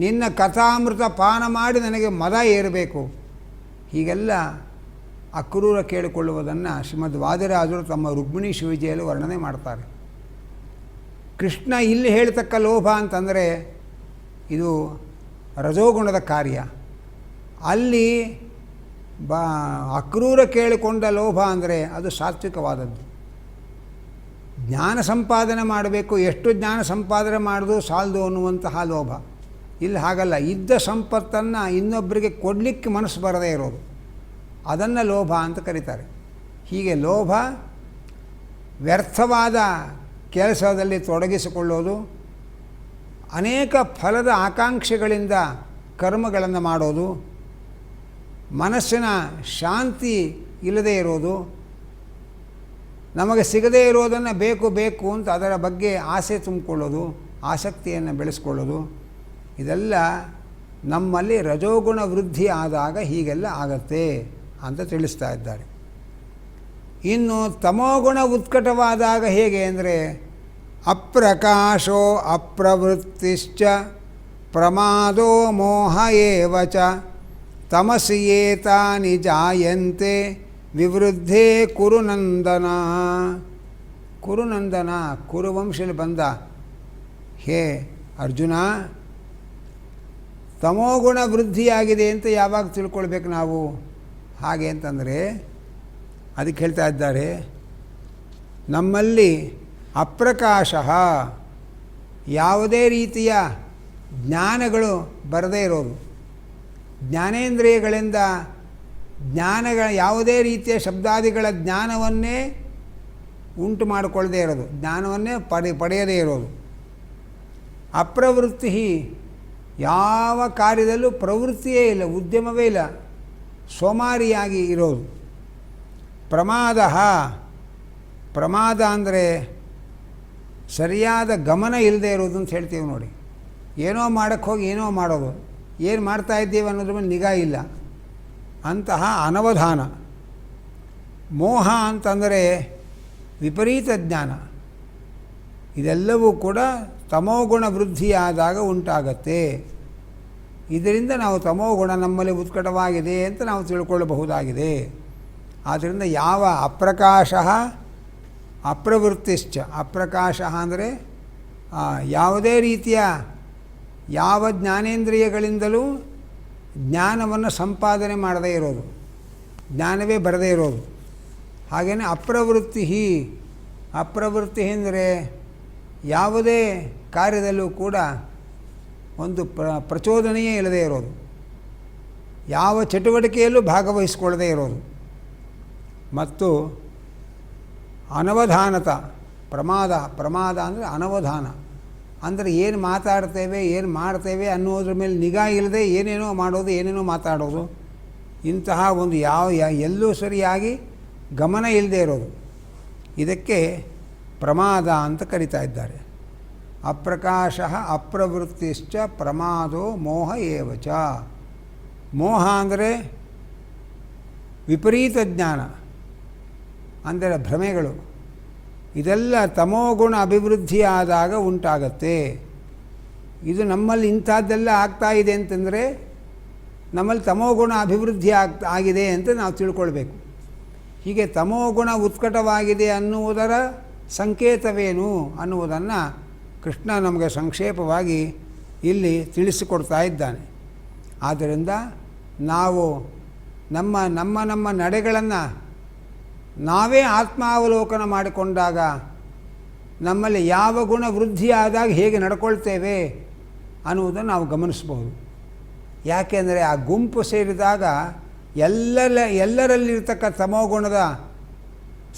ನಿನ್ನ ಕಥಾಮೃತ ಪಾನ ಮಾಡಿ ನನಗೆ ಮದ ಏರಬೇಕು. ಹೀಗೆಲ್ಲ ಅಕ್ರೂರ ಕೇಳಿಕೊಳ್ಳುವುದನ್ನು ಶ್ರೀಮದ್ ವಾದಿರಾಜರು ತಮ್ಮ ರುಕ್ಮಿಣೀ ಶಿವವಿಜಯಲ್ಲಿ ವರ್ಣನೆ ಮಾಡ್ತಾರೆ. ಕೃಷ್ಣ ಇಲ್ಲಿ ಹೇಳ್ತಕ್ಕ ಲೋಭ ಅಂತಂದರೆ ಇದು ರಜೋಗುಣದ ಕಾರ್ಯ. ಅಲ್ಲಿ ಅಕ್ರೂರ ಕೇಳಿಕೊಂಡ ಲೋಭ ಅಂದರೆ ಅದು ಸಾತ್ವಿಕವಾದದ್ದು. ಜ್ಞಾನ ಸಂಪಾದನೆ ಮಾಡಬೇಕು, ಎಷ್ಟು ಜ್ಞಾನ ಸಂಪಾದನೆ ಮಾಡೋದು ಸಾಲದು ಅನ್ನುವಂತಹ ಲೋಭ. ಇಲ್ಲಿ ಹಾಗಲ್ಲ, ಇದ್ದ ಸಂಪತ್ತನ್ನು ಇನ್ನೊಬ್ಬರಿಗೆ ಕೊಡಲಿಕ್ಕೆ ಮನಸ್ಸು ಬರದೇ ಇರೋದು, ಅದನ್ನು ಲೋಭ ಅಂತ ಕರೀತಾರೆ. ಹೀಗೆ ಲೋಭ ವ್ಯರ್ಥವಾದ ಕೆಲಸದಲ್ಲಿ ತೊಡಗಿಸಿಕೊಳ್ಳೋದು, ಅನೇಕ ಫಲದ ಆಕಾಂಕ್ಷೆಗಳಿಂದ ಕರ್ಮಗಳನ್ನು ಮಾಡೋದು, ಮನಸ್ಸಿನ ಶಾಂತಿ ಇಲ್ಲದೇ ಇರೋದು, ನಮಗೆ ಸಿಗದೇ ಇರೋದನ್ನು ಬೇಕು ಬೇಕು ಅಂತ ಅದರ ಬಗ್ಗೆ ಆಸೆ ತುಂಬಿಕೊಳ್ಳೋದು, ಆಸಕ್ತಿಯನ್ನು ಬೆಳೆಸ್ಕೊಳ್ಳೋದು, ಇದೆಲ್ಲ ನಮ್ಮಲ್ಲಿ ರಜೋಗುಣ ವೃದ್ಧಿ ಆದಾಗ ಹೀಗೆಲ್ಲ ಆಗತ್ತೆ ಅಂತ ತಿಳಿಸ್ತಾ ಇದ್ದಾರೆ. ಇನ್ನು ತಮೋಗುಣ ಉತ್ಕಟವಾದಾಗ ಹೇಗೆ ಅಂದರೆ ಅಪ್ರಕಾಶೋ ಅಪ್ರವೃತ್ತಿಶ್ಚ ಪ್ರಮಾದೋ ಮೋಹ ಏವ ಚ ತಮಸಿ ಏತಾನಿ ಜಾಯಂತೆ ವಿವೃದ್ಧೇ ಕುರುನಂದನ. ಕುರುನಂದನ ಕುರುವಂಶದಲ್ಲಿ ಬಂದ ಹೇ ಅರ್ಜುನ, ತಮೋಗುಣ ವೃದ್ಧಿಯಾಗಿದೆ ಅಂತ ಯಾವಾಗ ತಿಳ್ಕೊಳ್ಬೇಕು ನಾವು? ಹಾಗೆ ಅಂತಂದರೆ ಅದಕ್ಕೆ ಹೇಳ್ತಾ ಇದ್ದಾರೆ, ನಮ್ಮಲ್ಲಿ ಅಪ್ರಕಾಶ, ಯಾವುದೇ ರೀತಿಯ ಜ್ಞಾನಗಳು ಬರದೇ ಇರೋದು, ಜ್ಞಾನೇಂದ್ರಿಯಗಳಿಂದ ಜ್ಞಾನಗಳ ಯಾವುದೇ ರೀತಿಯ ಶಬ್ದಾದಿಗಳ ಜ್ಞಾನವನ್ನೇ ಉಂಟು ಮಾಡಿಕೊಳ್ಳದೇ ಇರೋದು, ಜ್ಞಾನವನ್ನೇ ಪಡೆಯದೇ ಇರೋದು. ಅಪ್ರವೃತ್ತಿ, ಯಾವ ಕಾರ್ಯದಲ್ಲೂ ಪ್ರವೃತ್ತಿಯೇ ಇಲ್ಲ, ಉದ್ಯಮವೇ ಇಲ್ಲ, ಸೋಮಾರಿಯಾಗಿ ಇರೋದು. ಪ್ರಮಾದ, ಪ್ರಮಾದ ಅಂದರೆ ಸರಿಯಾದ ಗಮನ ಇಲ್ಲದೆ ಇರೋದು ಅಂತ ಹೇಳ್ತೀವಿ ನೋಡಿ. ಏನೋ ಮಾಡೋಕ್ಕೆ ಹೋಗಿ ಏನೋ ಮಾಡೋದು, ಏನು ಮಾಡ್ತಾ ಇದ್ದೀವಿ ಅನ್ನೋದ್ರ ಮೇಲೆ ನಿಗಾ ಇಲ್ಲ, ಅಂತಹ ಅನವಧಾನ. ಮೋಹ ಅಂತಂದರೆ ವಿಪರೀತ ಜ್ಞಾನ. ಇದೆಲ್ಲವೂ ಕೂಡ ತಮೋಗುಣ ವೃದ್ಧಿಯಾದಾಗ ಉಂಟಾಗತ್ತೆ. ಇದರಿಂದ ನಾವು ತಮೋಗುಣ ನಮ್ಮಲ್ಲಿ ಉತ್ಕಟವಾಗಿದೆ ಅಂತ ನಾವು ತಿಳ್ಕೊಳ್ಳಬಹುದಾಗಿದೆ. ಆದ್ದರಿಂದ ಯಾವ ಅಪ್ರಕಾಶ ಅಪ್ರವೃತ್ತಿಶ್ಚ, ಅಪ್ರಕಾಶ ಅಂದರೆ ಯಾವುದೇ ರೀತಿಯ ಯಾವ ಜ್ಞಾನೇಂದ್ರಿಯಗಳಿಂದಲೂ ಜ್ಞಾನವನ್ನು ಸಂಪಾದನೆ ಮಾಡದೇ ಇರೋದು, ಜ್ಞಾನವೇ ಬರದೇ ಇರೋದು. ಹಾಗೆಯೇ ಅಪ್ರವೃತ್ತಿ, ಅಪ್ರವೃತ್ತಿ ಅಂದರೆ ಯಾವುದೇ ಕಾರ್ಯದಲ್ಲೂ ಕೂಡ ಒಂದು ಪ್ರಚೋದನೆಯೇ ಇಲ್ಲದೇ ಇರೋದು, ಯಾವ ಚಟುವಟಿಕೆಯಲ್ಲೂ ಭಾಗವಹಿಸಿಕೊಳ್ಳದೇ ಇರೋದು. ಮತ್ತು ಅನವಧಾನತ, ಪ್ರಮಾದ, ಪ್ರಮಾದ ಅಂದರೆ ಅನವಧಾನ ಅಂದರೆ ಏನು ಮಾತಾಡ್ತೇವೆ ಏನು ಮಾಡ್ತೇವೆ ಅನ್ನೋದ್ರ ಮೇಲೆ ನಿಗಾ ಇಲ್ಲದೆ ಏನೇನೋ ಮಾಡೋದು, ಏನೇನೋ ಮಾತಾಡೋದು, ಇಂತಹ ಒಂದು ಎಲ್ಲೂ ಸರಿಯಾಗಿ ಗಮನ ಇಲ್ಲದೆ ಇರೋದು, ಇದಕ್ಕೆ ಪ್ರಮಾದ ಅಂತ ಕರೀತಾ ಇದ್ದಾರೆ. ಅಪ್ರಕಾಶ ಅಪ್ರವೃತ್ತಿಶ್ಚ ಪ್ರಮಾದೋ ಮೋಹ ಏವಚ. ಮೋಹ ಅಂದರೆ ವಿಪರೀತ ಜ್ಞಾನ, ಅಂದರೆ ಭ್ರಮೆಗಳು. ಇದೆಲ್ಲ ತಮೋಗುಣ ಅಭಿವೃದ್ಧಿ ಆದಾಗ ಉಂಟಾಗತ್ತೆ. ಇದು ನಮ್ಮಲ್ಲಿ ಇಂಥದ್ದೆಲ್ಲ ಆಗ್ತಾ ಇದೆ ಅಂತಂದರೆ ನಮ್ಮಲ್ಲಿ ತಮೋಗುಣ ಅಭಿವೃದ್ಧಿ ಆಗಿದೆ ಅಂತ ನಾವು ತಿಳ್ಕೊಳ್ಬೇಕು. ಹೀಗೆ ತಮೋಗುಣ ಉತ್ಕಟವಾಗಿದೆ ಅನ್ನುವುದರ ಸಂಕೇತವೇನು ಅನ್ನುವುದನ್ನು ಕೃಷ್ಣ ನಮಗೆ ಸಂಕ್ಷೇಪವಾಗಿ ಇಲ್ಲಿ ತಿಳಿಸಿಕೊಡ್ತಾ ಇದ್ದಾನೆ. ಆದ್ದರಿಂದ ನಾವು ನಮ್ಮ ನಡೆಗಳನ್ನು ನಾವೇ ಆತ್ಮಾವಲೋಕನ ಮಾಡಿಕೊಂಡಾಗ ನಮ್ಮಲ್ಲಿ ಯಾವ ಗುಣ ವೃದ್ಧಿಯಾದಾಗ ಹೇಗೆ ನಡ್ಕೊಳ್ತೇವೆ ಅನ್ನುವುದನ್ನು ನಾವು ಗಮನಿಸಬಹುದು. ಯಾಕೆಂದರೆ ಆ ಗುಂಪು ಸೇರಿದಾಗ ಎಲ್ಲರಲ್ಲಿರ್ತಕ್ಕ ತಮೋಗುಣದ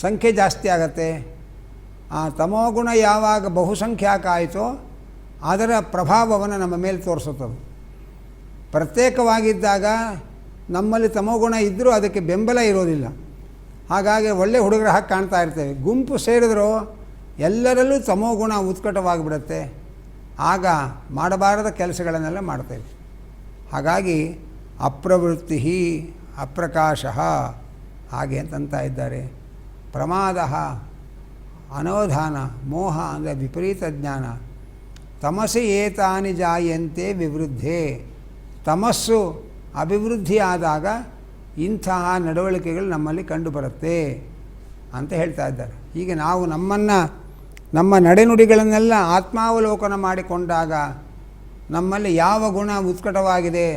ಸಂಖ್ಯೆ ಜಾಸ್ತಿ ಆಗತ್ತೆ. ಆ ತಮೋಗುಣ ಯಾವಾಗ ಬಹುಸಂಖ್ಯಾಕ ಆಯಿತೋ ಅದರ ಪ್ರಭಾವವನ್ನು ನಮ್ಮ ಮೇಲೆ ತೋರಿಸುತ್ತದೆ. ಪ್ರತ್ಯೇಕವಾಗಿದ್ದಾಗ ನಮ್ಮಲ್ಲಿ ತಮೋಗುಣ ಇದ್ದರೂ ಅದಕ್ಕೆ ಬೆಂಬಲ ಇರೋದಿಲ್ಲ. ಹಾಗಾಗಿ ಒಳ್ಳೆ ಹುಡುಗರ ಹಾಗೆ ಕಾಣ್ತಾ ಇರ್ತೇವೆ. ಗುಂಪು ಸೇರಿದರೂ ಎಲ್ಲರಲ್ಲೂ ತಮೋಗುಣ ಉತ್ಕಟವಾಗಿಬಿಡುತ್ತೆ. ಆಗ ಮಾಡಬಾರದ ಕೆಲಸಗಳನ್ನೆಲ್ಲ ಮಾಡ್ತೇವೆ. ಹಾಗಾಗಿ ಅಪ್ರವೃತ್ತಿ ಅಪ್ರಕಾಶ ಹಾಗೆ ಅಂತಂತ ಇದ್ದಾರೆ. ಪ್ರಮಾದ ಅನವಧಾನ, ಮೋಹ ಅಂದರೆ ವಿಪರೀತ ಜ್ಞಾನ. ತಮಸಿ ಏತಾನಿ ಜಾಯಂತೆ ವಿವೃದ್ಧೆ. ತಮಸ್ಸು ಅಭಿವೃದ್ಧಿ ಆದಾಗ ಇಂತಹ ನಡವಳಿಕೆಗಳು ನಮ್ಮಲ್ಲಿ ಕಂಡುಬರುತ್ತೆ ಅಂತ ಹೇಳ್ತಾ ಇದ್ದಾರೆ. ಹೀಗೆ ನಾವು ನಮ್ಮ ನಡೆನುಡಿಗಳನ್ನೆಲ್ಲ ಆತ್ಮಾವಲೋಕನ ಮಾಡಿಕೊಂಡಾಗ ನಮ್ಮಲ್ಲಿ ಯಾವ ಗುಣ ಉತ್ಕಟವಾಗಿದೆ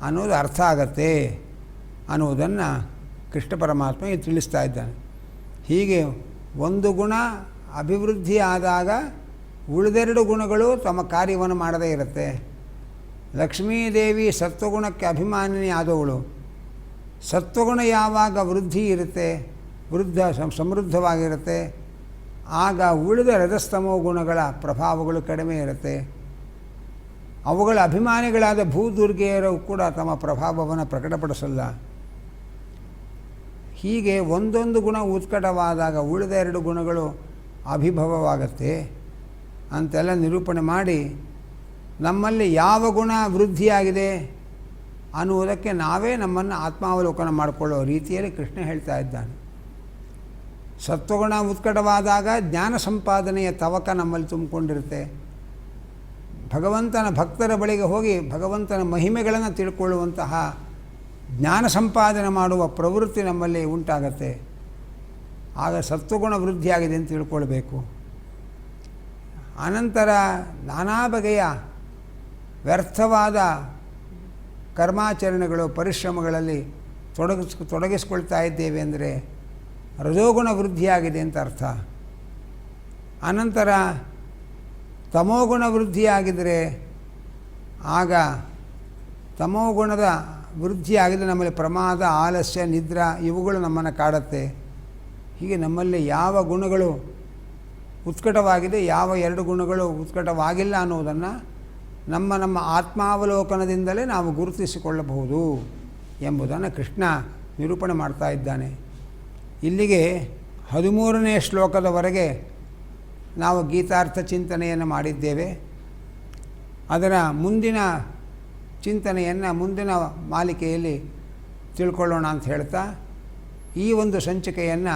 ಅನ್ನೋದು ಅರ್ಥ ಆಗತ್ತೆ ಅನ್ನುವುದನ್ನು ಕೃಷ್ಣ ಪರಮಾತ್ಮ ಇಲ್ಲಿ ತಿಳಿಸ್ತಾ ಇದ್ದಾನೆ. ಹೀಗೆ ಒಂದು ಗುಣ ಅಭಿವೃದ್ಧಿ ಆದಾಗ ಉಳಿದೆರಡು ಗುಣಗಳು ತಮ್ಮ ಕಾರ್ಯವನ್ನು ಮಾಡದೇ ಇರುತ್ತೆ. ಲಕ್ಷ್ಮೀದೇವಿ ಸತ್ವಗುಣಕ್ಕೆ ಅಭಿಮಾನಿನಿ ಆದವಳು. ಸತ್ವಗುಣ ಯಾವಾಗ ವೃದ್ಧಿ ಇರುತ್ತೆ, ಸಮೃದ್ಧವಾಗಿರುತ್ತೆ, ಆಗ ಉಳಿದ ರಜಸ್ತಮೋ ಗುಣಗಳ ಪ್ರಭಾವಗಳು ಕಡಿಮೆ ಇರುತ್ತೆ. ಅವುಗಳ ಅಭಿಮಾನಿಗಳಾದ ಭೂದುರ್ಗೆಯರು ಕೂಡ ತಮ್ಮ ಪ್ರಭಾವವನ್ನು ಪ್ರಕಟಪಡಿಸಲ್ಲ. ಹೀಗೆ ಒಂದೊಂದು ಗುಣ ಉತ್ಕಟವಾದಾಗ ಉಳಿದ 2 ಗುಣಗಳು ಅಭಿಭವವಾಗತ್ತೆ ಅಂತೆಲ್ಲ ನಿರೂಪಣೆ ಮಾಡಿ ನಮ್ಮಲ್ಲಿ ಯಾವ ಗುಣ ವೃದ್ಧಿಯಾಗಿದೆ ಅನ್ನುವುದಕ್ಕೆ ನಾವೇ ನಮ್ಮನ್ನು ಆತ್ಮಾವಲೋಕನ ಮಾಡಿಕೊಳ್ಳೋ ರೀತಿಯಲ್ಲಿ ಕೃಷ್ಣ ಹೇಳ್ತಾ ಇದ್ದಾನೆ. ಸತ್ವಗುಣ ಉತ್ಕಟವಾದಾಗ ಜ್ಞಾನ ಸಂಪಾದನೆಯ ತವಕ ನಮ್ಮಲ್ಲಿ ತುಂಬಿಕೊಂಡಿರುತ್ತೆ. ಭಗವಂತನ ಭಕ್ತರ ಬಳಿಗೆ ಹೋಗಿ ಭಗವಂತನ ಮಹಿಮೆಗಳನ್ನು ತಿಳ್ಕೊಳ್ಳುವಂತಹ ಜ್ಞಾನ ಸಂಪಾದನೆ ಮಾಡುವ ಪ್ರವೃತ್ತಿ ನಮ್ಮಲ್ಲಿ ಉಂಟಾಗತ್ತೆ. ಆಗ ಸತ್ವಗುಣ ವೃದ್ಧಿಯಾಗಿದೆ ಅಂತ ತಿಳ್ಕೊಳ್ಬೇಕು. ಅನಂತರ ನಾನಾ ಬಗೆಯ ವ್ಯರ್ಥವಾದ ಕರ್ಮಾಚರಣೆಗಳು ಪರಿಶ್ರಮಗಳಲ್ಲಿ ತೊಡಗಿಸ್ಕೊಳ್ತಾ ಇದ್ದೇವೆ ಅಂದರೆ ರಜೋಗುಣ ವೃದ್ಧಿಯಾಗಿದೆ ಅಂತ ಅರ್ಥ. ಅನಂತರ ತಮೋಗುಣ ವೃದ್ಧಿಯಾಗಿದ್ದರೆ ಆಗ ತಮೋಗುಣದ ವೃದ್ಧಿಯಾಗಿದ್ದರೆ ನಮ್ಮಲ್ಲಿ ಪ್ರಮಾದ, ಆಲಸ್ಯ, ನಿದ್ರಾ ಇವುಗಳು ನಮ್ಮನ್ನು ಕಾಡುತ್ತೆ. ಹೀಗೆ ನಮ್ಮಲ್ಲಿ ಯಾವ ಗುಣಗಳು ಉತ್ಕಟವಾಗಿದೆ, ಯಾವ 2 ಗುಣಗಳು ಉತ್ಕಟವಾಗಿಲ್ಲ ಅನ್ನೋದನ್ನು ನಮ್ಮ ಆತ್ಮಾವಲೋಕನದಿಂದಲೇ ನಾವು ಗುರುತಿಸಿಕೊಳ್ಳಬಹುದು ಎಂಬುದನ್ನು ಕೃಷ್ಣ ನಿರೂಪಣೆ ಮಾಡ್ತಾ ಇದ್ದಾನೆ. ಇಲ್ಲಿಗೆ 13ನೇ ಶ್ಲೋಕದವರೆಗೆ ನಾವು ಗೀತಾರ್ಥ ಚಿಂತನೆಯನ್ನು ಮಾಡಿದ್ದೇವೆ. ಅದರ ಮುಂದಿನ ಚಿಂತನೆಯನ್ನು ಮುಂದಿನ ಮಾಲಿಕೆಯಲ್ಲಿ ತಿಳ್ಕೊಳ್ಳೋಣ ಅಂತ ಹೇಳ್ತಾ ಈ ಒಂದು ಸಂಚಿಕೆಯನ್ನು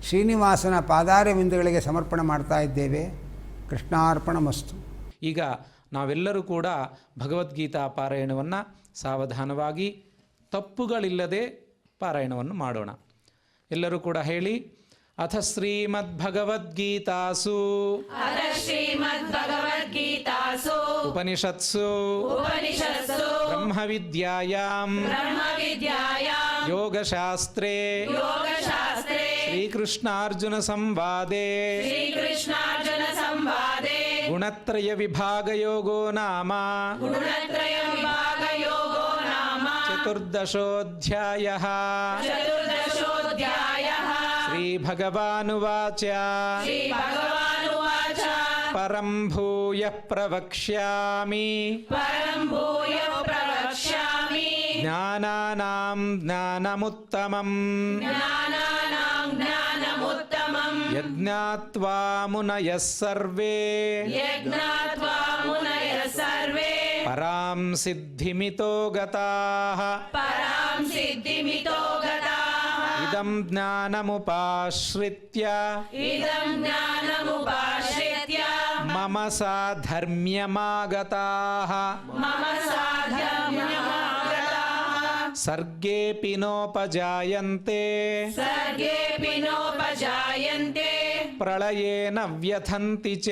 ಶ್ರೀನಿವಾಸನ ಪಾದಾರವಿಂದಗಳಿಗೆ ಸಮರ್ಪಣೆ ಮಾಡ್ತಾ ಇದ್ದೇವೆ. ಕೃಷ್ಣಾರ್ಪಣಮಸ್ತು. ಈಗ ನಾವೆಲ್ಲರೂ ಕೂಡ ಭಗವದ್ಗೀತಾ ಪಾರಾಯಣವನ್ನು ಸಾವಧಾನವಾಗಿ ತಪ್ಪುಗಳಿಲ್ಲದೆ ಪಾರಾಯಣವನ್ನು ಮಾಡೋಣ. ಎಲ್ಲರೂ ಕೂಡ ಹೇಳಿ. ಅಥ ಶ್ರೀಮದ್ಭಗವದ್ಗೀತಾಸು ಉಪನಿಷತ್ಸು ಬ್ರಹ್ಮವಿದ್ಯಾಯಾಂ ಯೋಗಶಾಸ್ತ್ರೇ ಶ್ರೀಕೃಷ್ಣಾರ್ಜುನ ಸಂವಾದೇ ಗುಣತ್ರಯ ವಿಭಾಗಯೋಗೋ ನಾಮ ಚತುರ್ದಶೋऽಧ್ಯಾಯಃ. ಶ್ರೀಭಗವಾನುವಾಚ ಪರಂ ಭೂಯಃ ಪ್ರವಕ್ಷ್ಯಾಮಿ ಜ್ಞಾನಾನಾಂ ಜ್ಞಾನಮುತ್ತಮಂ ಯಜ್ಞಾತ್ವಾ ಮುನಯಃ ಸರ್ವೇ ಪರಾಂ ಸಿದ್ಧಿಮಿತೋ ಗತಾಃ. ಇದಂ ಜ್ಞಾನಮುಪಾಶ್ರಿತ್ಯ ಮಮ ಸಾಧರ್ಮ್ಯಮಾಗತಾಃ. ಸರ್ಗೇಪಿ ನೋಪಜಾಯಂತೆ ಪ್ರಳಯೇನ ವ್ಯಥಂತಿ ಚ.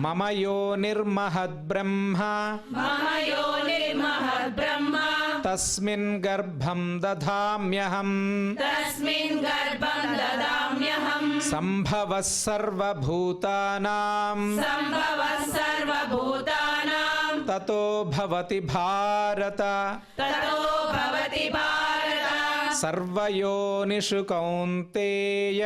ಮಮ ಯೋನಿರ್ಮಹದ್ಬ್ರಹ್ಮ ತಸ್ಮಿನ್ ಗರ್ಭಂ ದಧಾಮ್ಯಹಂ. ಸಂಭವಃ ಸರ್ವಭೂತಾನಾಂ ತತೋ ಭವತಿ ಭಾರತ. ಸರ್ವಯೋನಿಷು ಕೌಂತೇಯ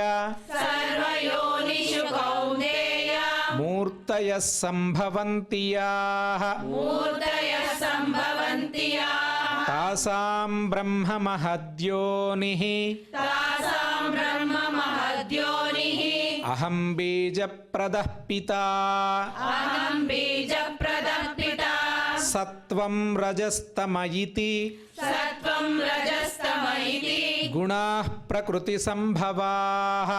ಮೂರ್ತಯಃ ಸಂಭವಂತಿ ಯಾಃ ತಾಸಾಂ ಬ್ರಹ್ಮ ಮಹದ್ಯೋನಿಃ. ಅಹಂ ಬೀಜಪ್ರದಃ ಪಿತಾ. ಸತ್ವಂ ರಜಸ್ತಮ ಇತಿ ಗುಣಾಃ ಪ್ರಕೃತಿ ಸಂಭವಾಃ.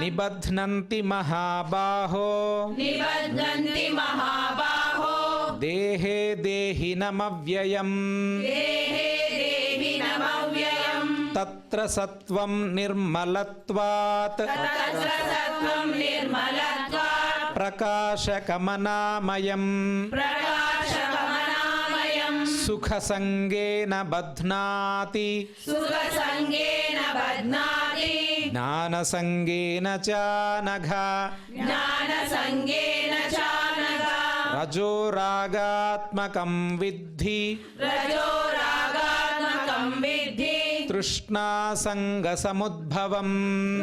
ನಿಬಧ್ನಂತಿ ಮಹಾಬಾಹೋ ದೇಹೇ ದೇಹಿನಮವ್ಯಯಂ. ತತ್ರ ಸತ್ವಂ ನಿರ್ಮಲತ್ವಾತ್ ಪ್ರಕಾಶಕಮನಾಮಯಂ. ಸುಖಸಂಗೇನ ಬಧ್ನಾತಿ ಜ್ಞಾನಸಂಗೇನ ಚ ನಘ. ರಜೋರಾಗಾತ್ಮಕಂ ವಿದ್ಧಿ తృష్ణాసంగసముద్భవం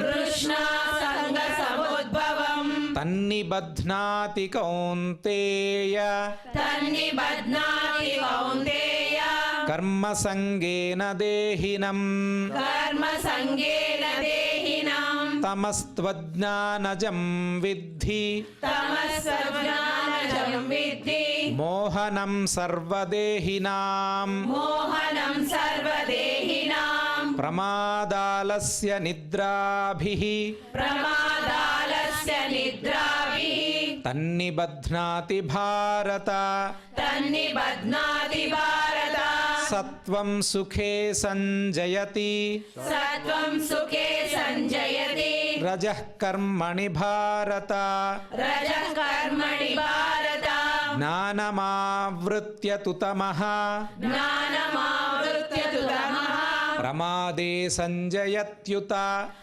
तृष्णासङ्गसमुद्भवम् తన్నిబధ్నాతి కౌంతేయ तन्निबध्नाति कौन्तेय కర్మసంగేన దేహినం कर्मसङ्गेन देहिनाम् తమస్త్వజ్ఞానజం విద్ధి तमस्सज्ञानजं विद्धि మోహనం సర్వదేహినాం मोहनं सर्वदेहिनाम् ప్రమాదాలస్య నిద్రాభిః प्रमादालस्य निद्राभिः తన్నిబధ్నాతి భారత तन्निबध्नाति भारत సత్వం సుఖే సంజయతి सत्त्वं सुखे सञ्जयति రజః కర్మణి భారత रजः कर्मणि भारत జ్ఞానమావృత్య తు తమః ज्ञानमावृत्य तु तमः ప్రమాదే సంజయత్యుత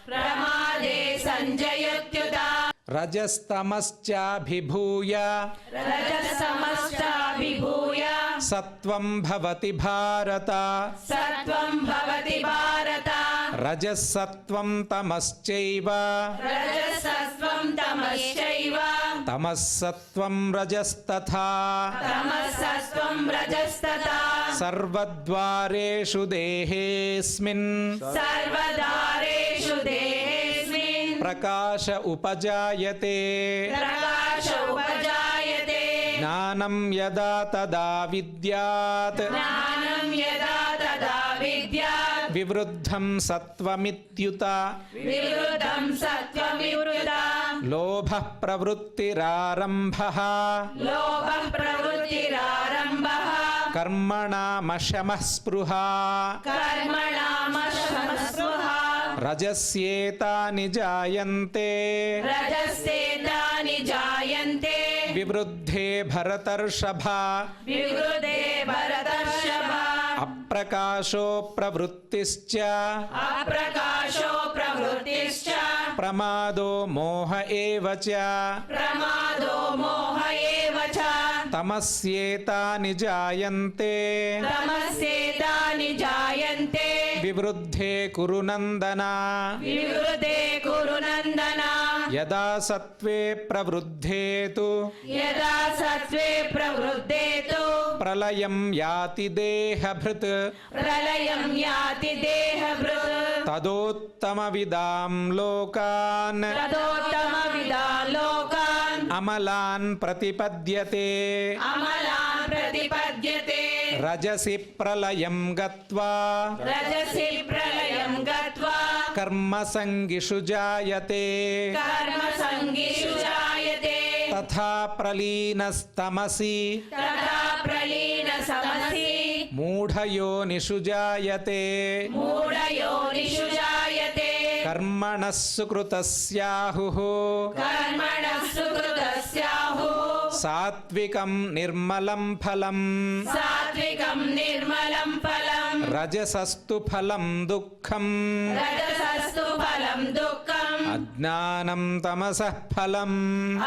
प्रमादे सञ्जयत्युत రజస్తమశ్చాభిభూయ रजस्तमश्चाभिभूय సత్వం భవతి భారత सत्त्वं भवति भारत రజసత్వం తమశ్చైవ रजसत्त्वं तमश्चैव తమస్సత్వం రజస్తథా तमसत्त्वं रजस्तथा సర్వద్వారేషు దేహేస్మిన్ सर्वदारेषु देहेऽस्मिन् ప్రకాశ ఉపజాయతే प्रकाश उपजायते జ్ఞానం యదా తదా విద్యాత్ ज्ञानं यदा तदा विद्यात् వివృద్ధం సత్వమిత్యుత विवृतं सत्त्वविवृता లోభః ప్రవృత్తిరారంభః लोभः प्रवृत्तिरारम्भः కర్మణామశమః స్పృహా कर्मणामशमस्पृहा రజస్యేతాని జాయంతే रजस्येतानि जायन्ते వివృద్ధే భరతర్షభ विवृते भरतर्षभा అప్రకాశో ప్రవృత్తిశ్చ अप्रकाशो प्रवृत्तिश्च ప్రమాదో మోహ ఏవ చ प्रमादो मोह एव च తమస్యేతాని జాయంతే तमस्येतानि जायन्ते వివృద్ధే కురు నందన विवृते कुरु नन्दन యదా సత్వే ప్రవృద్ధే తు यदा सत्त्वे प्रवृद्धे तु ప్రళయం యాతి దేహభృత్ प्रलयं याति देहभृत् తదోత్తమవిదాం లోకాన్ तदोत्तमविदान् लोकान् అమలాన్ ప్రతిపద్యతే अमलान् प्रतिपद्यते రజసి ప్రళయం గత్వా रजसि प्रलयं गत्वा కర్మసంగిషు జాయతే कर्मसङ्गिषु जायते తథా ప్రలీనస్తమసి तथा प्रलीनसमसि మూఢయోనిషు జాయతే मूढयोनिषु जायते కర్మణః సుకృతస్యాహుః कर्मणः सुकृतस्याहुः సాత్వికం నిర్మలం ఫలం सात्विकं निर्मलं फलं రజసస్తు ఫలం దుఃఖం रजसस्तु फलं दुःखम् అజ్ఞానం తమసః ఫలం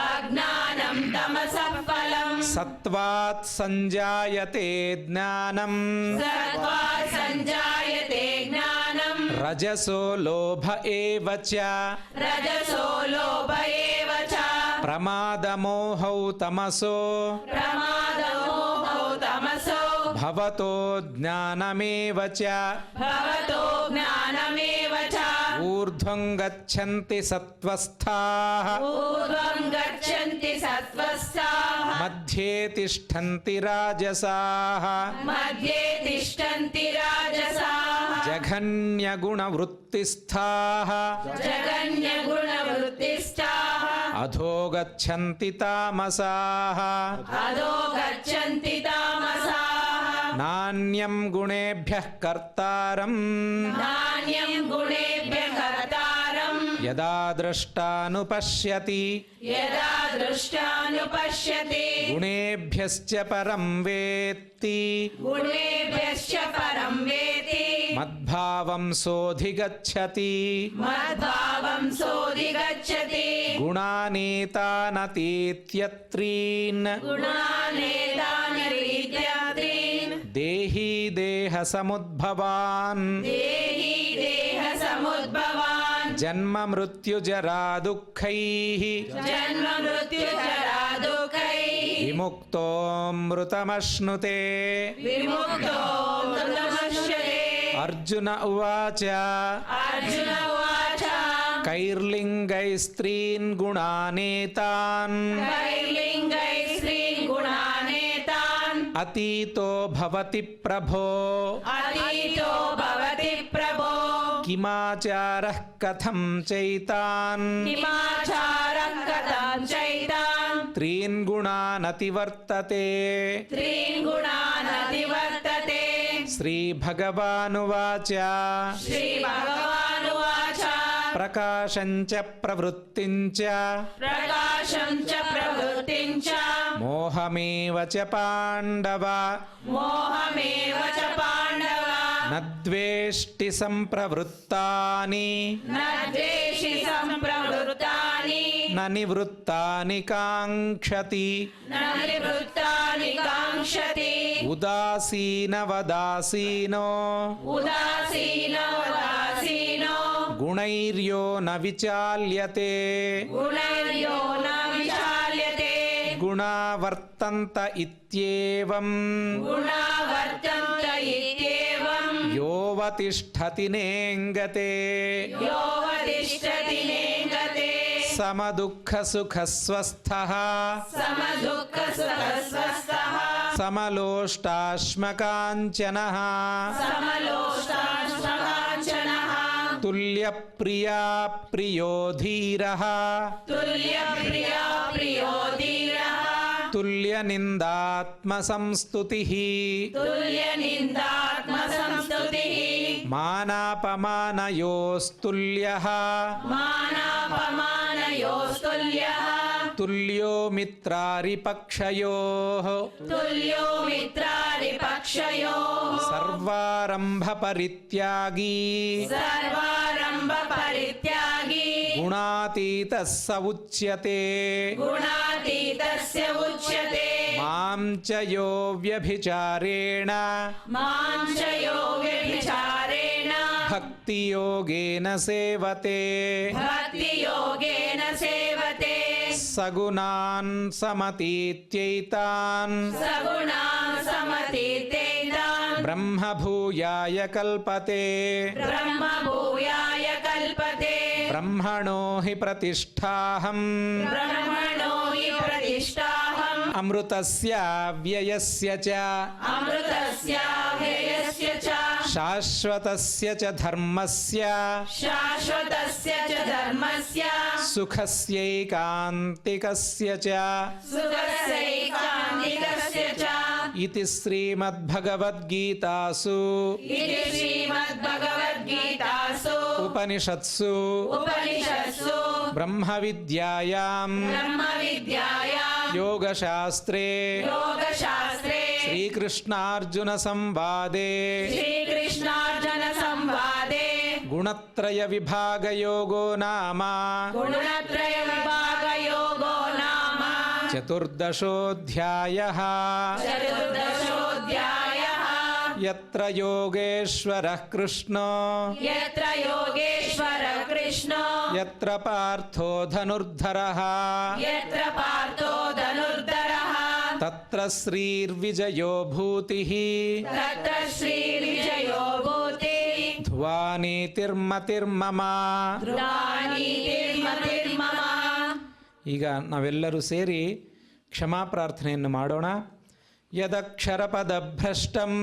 अज्ञानं तमसः फलं సత్వాత్ సంజాయతే జ్ఞానం सत्त्वात् सञ्जायते ज्ञानं రజసో లోభ ఏవ చ रजसो लोभ एव च ప్రమాదమోహౌ తమసో प्रमादमोहौ तमसो భవతో జ్ఞానమేవ చ भवतो ज्ञानमेव च ఊర్ధ్వం గచ్చంతి సత్వస్థాః ऊर्ध्वं गच्छन्ति सत्त्वस्थाः మధ్యే తిష్టంతి రాజసాః मध्ये तिष्ठन्ति राजसाः జఘన్యగుణవృత్తిస్థాః जगन्यगुणवृत्तिष्ठाः అధో గచ్చంతి తామసాః अधो गच्छन्ति तामसाः నాణ్యం గుణేభ్యః కర్తారం नान्यं गुणेभ्यः कर्तारम् యదా ద్రష్టానుపశ్యతి यदा दृष्टानुपश्यति గుణేభ్యశ్చ పరం వేత్తి गुणेभ्यश्च परं वेति మద్భక్తి ಮದ್ಭಾವಂ ಸೋಧಿಗಚ್ಚತಿ मद्भावं सोऽधिगच्छति ಗುಣಾನೇತಾನತೀತ್ಯತ್ರೀನ್ गुणानेतानरीत्यात्रीन् ದೇಹಿ ದೇಹ ಸಮುದ್ಭವಾನ್ देहि देहसमुद्भवान् ಜನ್ಮ ಮೃತ್ಯು ಜರಾ ದುಃಖೈಃ जन्म मृत्युजरा दुःखैः ವಿಮುಕ್ತೋ ಮೃತಮಶ್ನುತೆ. विमुक्तो मृतमश्यते. ಅರ್ಜುನ ಉವಾಚ अर्जुन उवाच ಕೈರ್ಲಿಂಗೈಸ್ತ್ರೀನ್ ಗುಣಾನೇತಾನ್ कैर्लिङ्गैः स्त्रीन् गुणानेतान् ಅತೀತೋ ಭವತಿ ಪ್ರಭೋ अतीतो भवति प्रभो ಕಿಮಾಚಾರಃ ಕಥಂ ಚೈತಾನ್ किमाचारः कथं चैतान् ತ್ರೀನ್ ಗುಣಾನತಿವರ್ತತೆ. त्रीन् गुणान् अतिवर्तते. ಶ್ರೀಭಗವಾನುವಾಚ श्रीभगवानुवाच ಪ್ರಕಾಶಂಚ ಪ್ರವೃತ್ತಿಂಚ प्रकाशं च प्रवृत्तिं च ಮೋಹಮೇವ ಚ ಪಾಂಡವ मोहमेव च पाण्डव ನ ದ್ವೇಷ್ಟಿ ಸಂಪ್ರವೃತ್ತಾನಿ न द्वेषि सम्प्रवृत्तानि ನ ನಿವೃತ್ತಾನಿ ಕಾಂಕ್ಷತಿ. न निवृत्तानि काङ्क्षति ಉದಾಸೀನವದಾಸೀನೋ उदासीनो ಗುಣೈರ್ಯೋ ನ ವಿಚಾಲ್ಯತೆ गुणैर्यो न विचाल्यते ಗುಣಾವರ್ತಂತ ಇತ್ಯೇವಂ गुणा वर्तन्त इत्येवं ಯೋವತಿಷ್ಠತಿ ನೇಂಗತೆ. योऽवतिष्ठति नेङ्गते ಸಮದುಃಖ ಸುಖ ಸ್ವಸ್ಥಃ समदुःखसुखस्वस्थः ಸಮಲೋಷ್ಟಾಶ್ಮಕಾಂಚನಃ समलोष्टाश्मकाञ्चनः ತುಲ್ಯಪ್ರಿಯಾ ಪ್ರಿಯೋ ಧೀರಃ तुल्यप्रिया प्रियो धीरः ತುಲ್ಯನಿಂದಾತ್ಮಸಂಸ್ತುತಿಃ तुल्यनिन्दात्मसंस्तुतिः ಮಾನಾಪಮಾನಯೋಸ್ತುಲ್ಯಃ मानापमानयोस्तुल्यः ತುಲ್ಯೋ ಮಿತ್ರಾರಿಪಕ್ಷಯೋಃ तुल्यो मित्रारिपक्षयोः ಸರ್ವಾರಂಭ ಪರಿತ್ಯಾಗೀ सर्वारम्भपरित्यागी ಗುಣಾತೀತಃ ಸ ಉಚ್ಯತೆ. गुणातीतस्य उच्यते ಮಾಂ ಚ ಯೋ ವ್ಯಭಿಚಾರೇಣ मां च यो व्यभिचारेण ಭಕ್ತಿಯೋಗೇನ ಸೇವತೆ भक्तियोगेन सेवते ಸಗುಣಾನ್ ಸಮತೀತ್ಯೈತಾನ್ सगुणान् समतीतेतान् ಬ್ರಹ್ಮಭೂಯಾಯ ಕಲ್ಪತೆ. ब्रह्मभूयाय कल्पते ಬ್ರಹ್ಮಣೋ ಹಿ ಪ್ರತಿಷ್ಠಾಹಂ ब्रह्मणो हि प्रतिष्ठाहम् ಅಮೃತಸ್ಯ ವ್ಯಯಸ್ಯ ಚ अमृतस्य व्ययस्य च ಶಾಶ್ವತಸ್ಯ ಚ ಧರ್ಮಸ್ಯ शाश्वतस्य च धर्मस्य ಸುಖಸ್ಯೈಕಾಂತಿಕಸ್ಯ ಚ सुखस्यैकान्तिकस्य च ಇತಿ ಶ್ರೀಮದ್ಭಗವದ್ಗೀತಾಸು इति श्रीमद्भगवद्गीतासु ಉಪನಿಷತ್ಸು उपनिषत्सु ಬ್ರಹ್ಮವಿದ್ಯಾಯಾಂ ब्रह्मविद्यायां ಯೋಗಶಾಸ್ತ್ರೇ योगशास्त्रे ಶ್ರೀಕೃಷ್ಣಾರ್ಜುನ ಸಂವಾದೇ श्रीकृष्णार्जुनसंवादे ಗುಣತ್ರಯ ವಿಭಾಗ ಯೋಗೋ ನಾಮ गुणत्रयविभागयोगो नाम ಚತುರ್ದಶೋಧ್ಯಾಯಃ. चतुर्दशोऽध्यायः ಯತ್ರ ಯೋಗೇಶ್ವರಃ ಕೃಷ್ಣೋ यत्र योगेश्वरः कृष्णो ಯತ್ರ ಪಾರ್ಥೋ ಧನುರ್ಧರಃ यत्र पार्थो धनुर्धरः ತತ್ರ ಶ್ರೀರ್ವಿಜಯೋ ಭೂತಿಃ तत्र श्रीर्विजयो भूतिः ಧ್ವಾನೀತಿರ್ಮತಿರ್ಮಮ. ध्रुवानीतिर्मतिर्मम. ಈಗ ನಾವೆಲ್ಲರೂ ಸೇರಿ ಕ್ಷಮಾ ಪ್ರಾರ್ಥನೆಯನ್ನು ಮಾಡೋಣ. ಯದಕ್ಷರಪದಭ್ರಷ್ಟಂ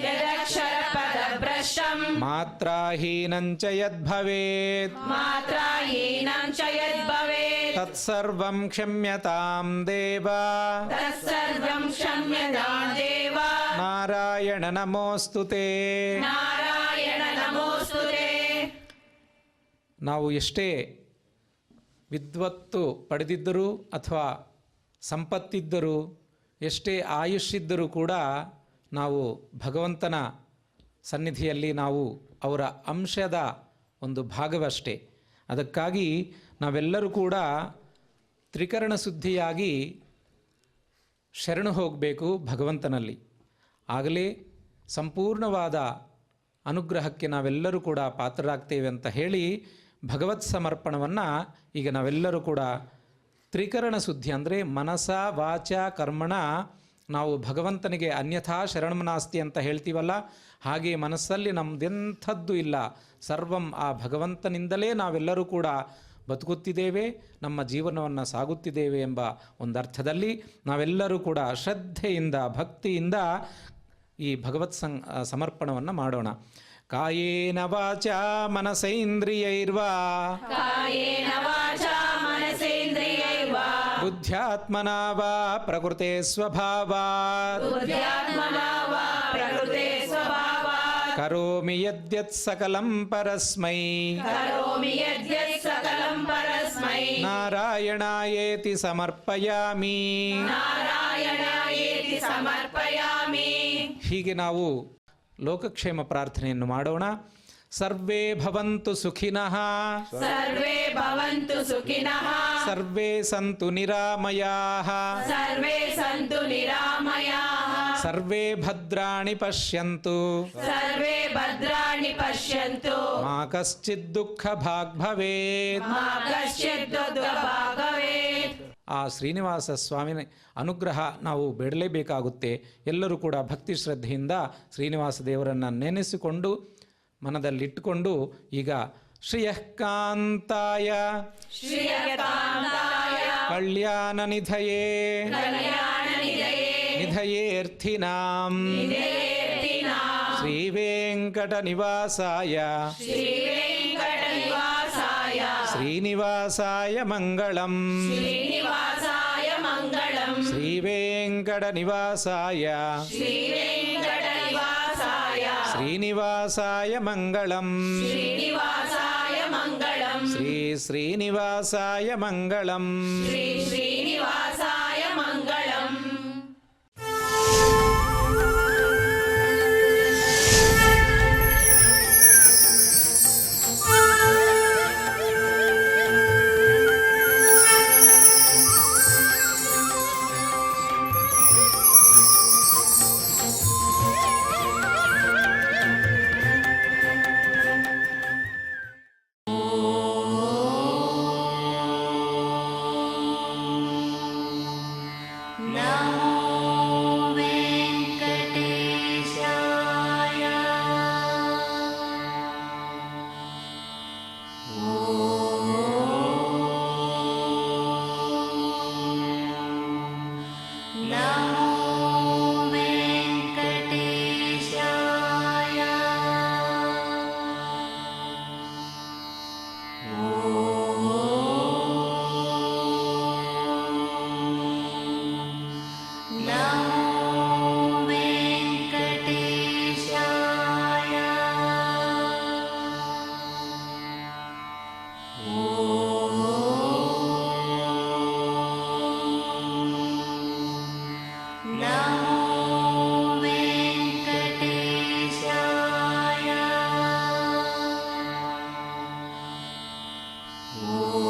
यदक्षरपदभ्रष्टं ಮಾತ್ರಾಹೀನಂಚ ಯದ್ಭವೇತ್ मात्राहीनं च यद्भवेत् ತತ್ಸರ್ವಂ ಕ್ಷಮ್ಯತಾಂ ದೇವ. तत्सर्वं क्षम्यतां देव. ನಾರಾಯಣ ನಮೋಸ್ತುತೆ. नारायण नमोऽस्तुते. ನಾವು ಎಷ್ಟೇ ವಿದ್ವತ್ತು ಪಡೆದಿದ್ದರೂ ಅಥವಾ ಸಂಪತ್ತಿದ್ದರೂ ಎಷ್ಟೇ ಆಯುಷ್ಯಿದ್ದರೂ ಕೂಡ ನಾವು ಭಗವಂತನ ಸನ್ನಿಧಿಯಲ್ಲಿ ನಾವು ಅವರ ಅಂಶದ ಒಂದು ಭಾಗವಷ್ಟೇ. ಅದಕ್ಕಾಗಿ ನಾವೆಲ್ಲರೂ ಕೂಡ ತ್ರಿಕರಣ ಶುದ್ಧಿಯಾಗಿ ಶರಣು ಹೋಗಬೇಕು ಭಗವಂತನಲ್ಲಿ. ಆಗಲೇ ಸಂಪೂರ್ಣವಾದ ಅನುಗ್ರಹಕ್ಕೆ ನಾವೆಲ್ಲರೂ ಕೂಡ ಪಾತ್ರರಾಗ್ತೇವೆ ಅಂತ ಹೇಳಿ ಭಗವತ್ ಸಮರ್ಪಣವನ್ನು ಈಗ ನಾವೆಲ್ಲರೂ ಕೂಡ ತ್ರಿಕರಣ ಶುದ್ಧಿ ಅಂದರೆ ಮನಸ ವಾಚ ಕರ್ಮಣ ನಾವು ಭಗವಂತನಿಗೆ ಅನ್ಯಥಾ ಶರಣಮನಾಸ್ತಿ ಅಂತ ಹೇಳ್ತೀವಲ್ಲ, ಹಾಗೆ ಮನಸ್ಸಲ್ಲಿ ನಮ್ಮದೆಂಥದ್ದು ಇಲ್ಲ, ಸರ್ವಂ ಆ ಭಗವಂತನಿಂದಲೇ ನಾವೆಲ್ಲರೂ ಕೂಡ ಬದುಕುತ್ತಿದ್ದೇವೆ, ನಮ್ಮ ಜೀವನವನ್ನು ಸಾಗುತ್ತಿದ್ದೇವೆ ಎಂಬ ಒಂದು ಅರ್ಥದಲ್ಲಿ ನಾವೆಲ್ಲರೂ ಕೂಡ ಶ್ರದ್ಧೆಯಿಂದ ಭಕ್ತಿಯಿಂದ ಈ ಭಗವತ್ ಸಮರ್ಪಣವನ್ನು ಮಾಡೋಣ. ಕಾಯೇನ ವಾಚಾ ಮನಸೇಂದ್ರಿಯೈರ್ವಾ ಕಾಯೇನ ವಾಚಾ ಮನಸೇಂದ್ರಿಯೈರ್ವಾ ಬುದ್ಧ್ಯಾತ್ಮನಾ ವಾ ಪ್ರಕೃತೆ ಸ್ವಭಾವಾತ್ ಬುದ್ಧ್ಯಾತ್ಮನಾ ವಾ ಪ್ರಕೃತೆ ಸ್ವಭಾವಾತ್ ಕರೋಮಿ ಯದ್ಯತ್ ಸಕಲಂ ಪರಸ್ಮೈ ಕರೋಮಿ ಯದ್ಯತ್ ಸಕಲಂ ಪರಸ್ಮೈ ನಾರಾಯಣಾಯೇತಿ ಸಮರ್ಪಯಾಮಿ. ನಾರಾಯಣಾಯೇತಿ ಸಮರ್ಪಯಾಮಿ. ಹೀಗೆ ನಾವು ಲೋಕಕ್ಷೇಮ ಪ್ರಾರ್ಥನೆಯನ್ನು ಮಾಡೋಣ. ಸರ್ವೇ ಭವಂತು ಸುಖಿನಃ ಸರ್ವೇ ಭವಂತು ಸುಖಿನಃ ಸರ್ವೇ ಸಂತು ನಿರಾಮಯಾಃ ಸರ್ವೇ ಸಂತು ನಿರಾಮಯಾಃ ಸರ್ವೇ ಭದ್ರಾಣಿ ಪಶ್ಯಂತು ಸರ್ವೇ ಭದ್ರಾಣಿ ಪಶ್ಯಂತು ಮಾ ಕಶ್ಚಿತ್ ದುಃಖ ಭಾಗ್ ಭವೇತ್. ಮಾ ಕಶ್ಚಿತ್ ದುಃಖಭಾಗ್ ಭವೇತ್. ಆ ಶ್ರೀನಿವಾಸ ಸ್ವಾಮಿನ ಅನುಗ್ರಹ ನಾವು ಬೇಡಲೇಬೇಕಾಗುತ್ತೆ. ಎಲ್ಲರೂ ಕೂಡ ಭಕ್ತಿ ಶ್ರದ್ಧೆಯಿಂದ ಶ್ರೀನಿವಾಸ ದೇವರನ್ನು ನೆನೆಸಿಕೊಂಡು ಮನದಲ್ಲಿಟ್ಟುಕೊಂಡು ಈಗ ಶ್ರಿಯಃಕಾಂತಾಯ ಶ್ರೀಯಕಾಂತಾಯ ಕಲ್ಯಾಣ ನಿಧಯೇ ಕಲ್ಯಾಣನಿಧಯೇ ನಿಧಯೇರ್ಥಿನಾಂ ನಿಧಯೇರ್ಥಿನಾಂ ಶ್ರೀ ವೆಂಕಟ ನಿವಾಸಾಯ ಶ್ರೀವೇಂಕಟನಿವಾಸಾಯ ಶ್ರೀನಿವಾಸಾಯ ಮಂಗಳಂ. ಶ್ರೀನಿವಾಸಾಯ ಮಂಗಳಂ. ಶ್ರೀ ವೆಂಕಟ ನಿವಾಸಾಯ ಶ್ರೀವೇಂಕಟನಿವಾಸಾಯ ಶ್ರೀನಿವಾಸಾಯ ಮಂಗಳಂ. ಶ್ರೀನಿವಾಸಾಯ ಮಂಗಳಂ. ಶ್ರೀ ಶ್ರೀನಿವಾಸಾಯ ಮಂಗಳಂ. ಶ್ರೀ ಶ್ರೀನಿವಾಸಾಯ ಮಂಗಳಂ. Oh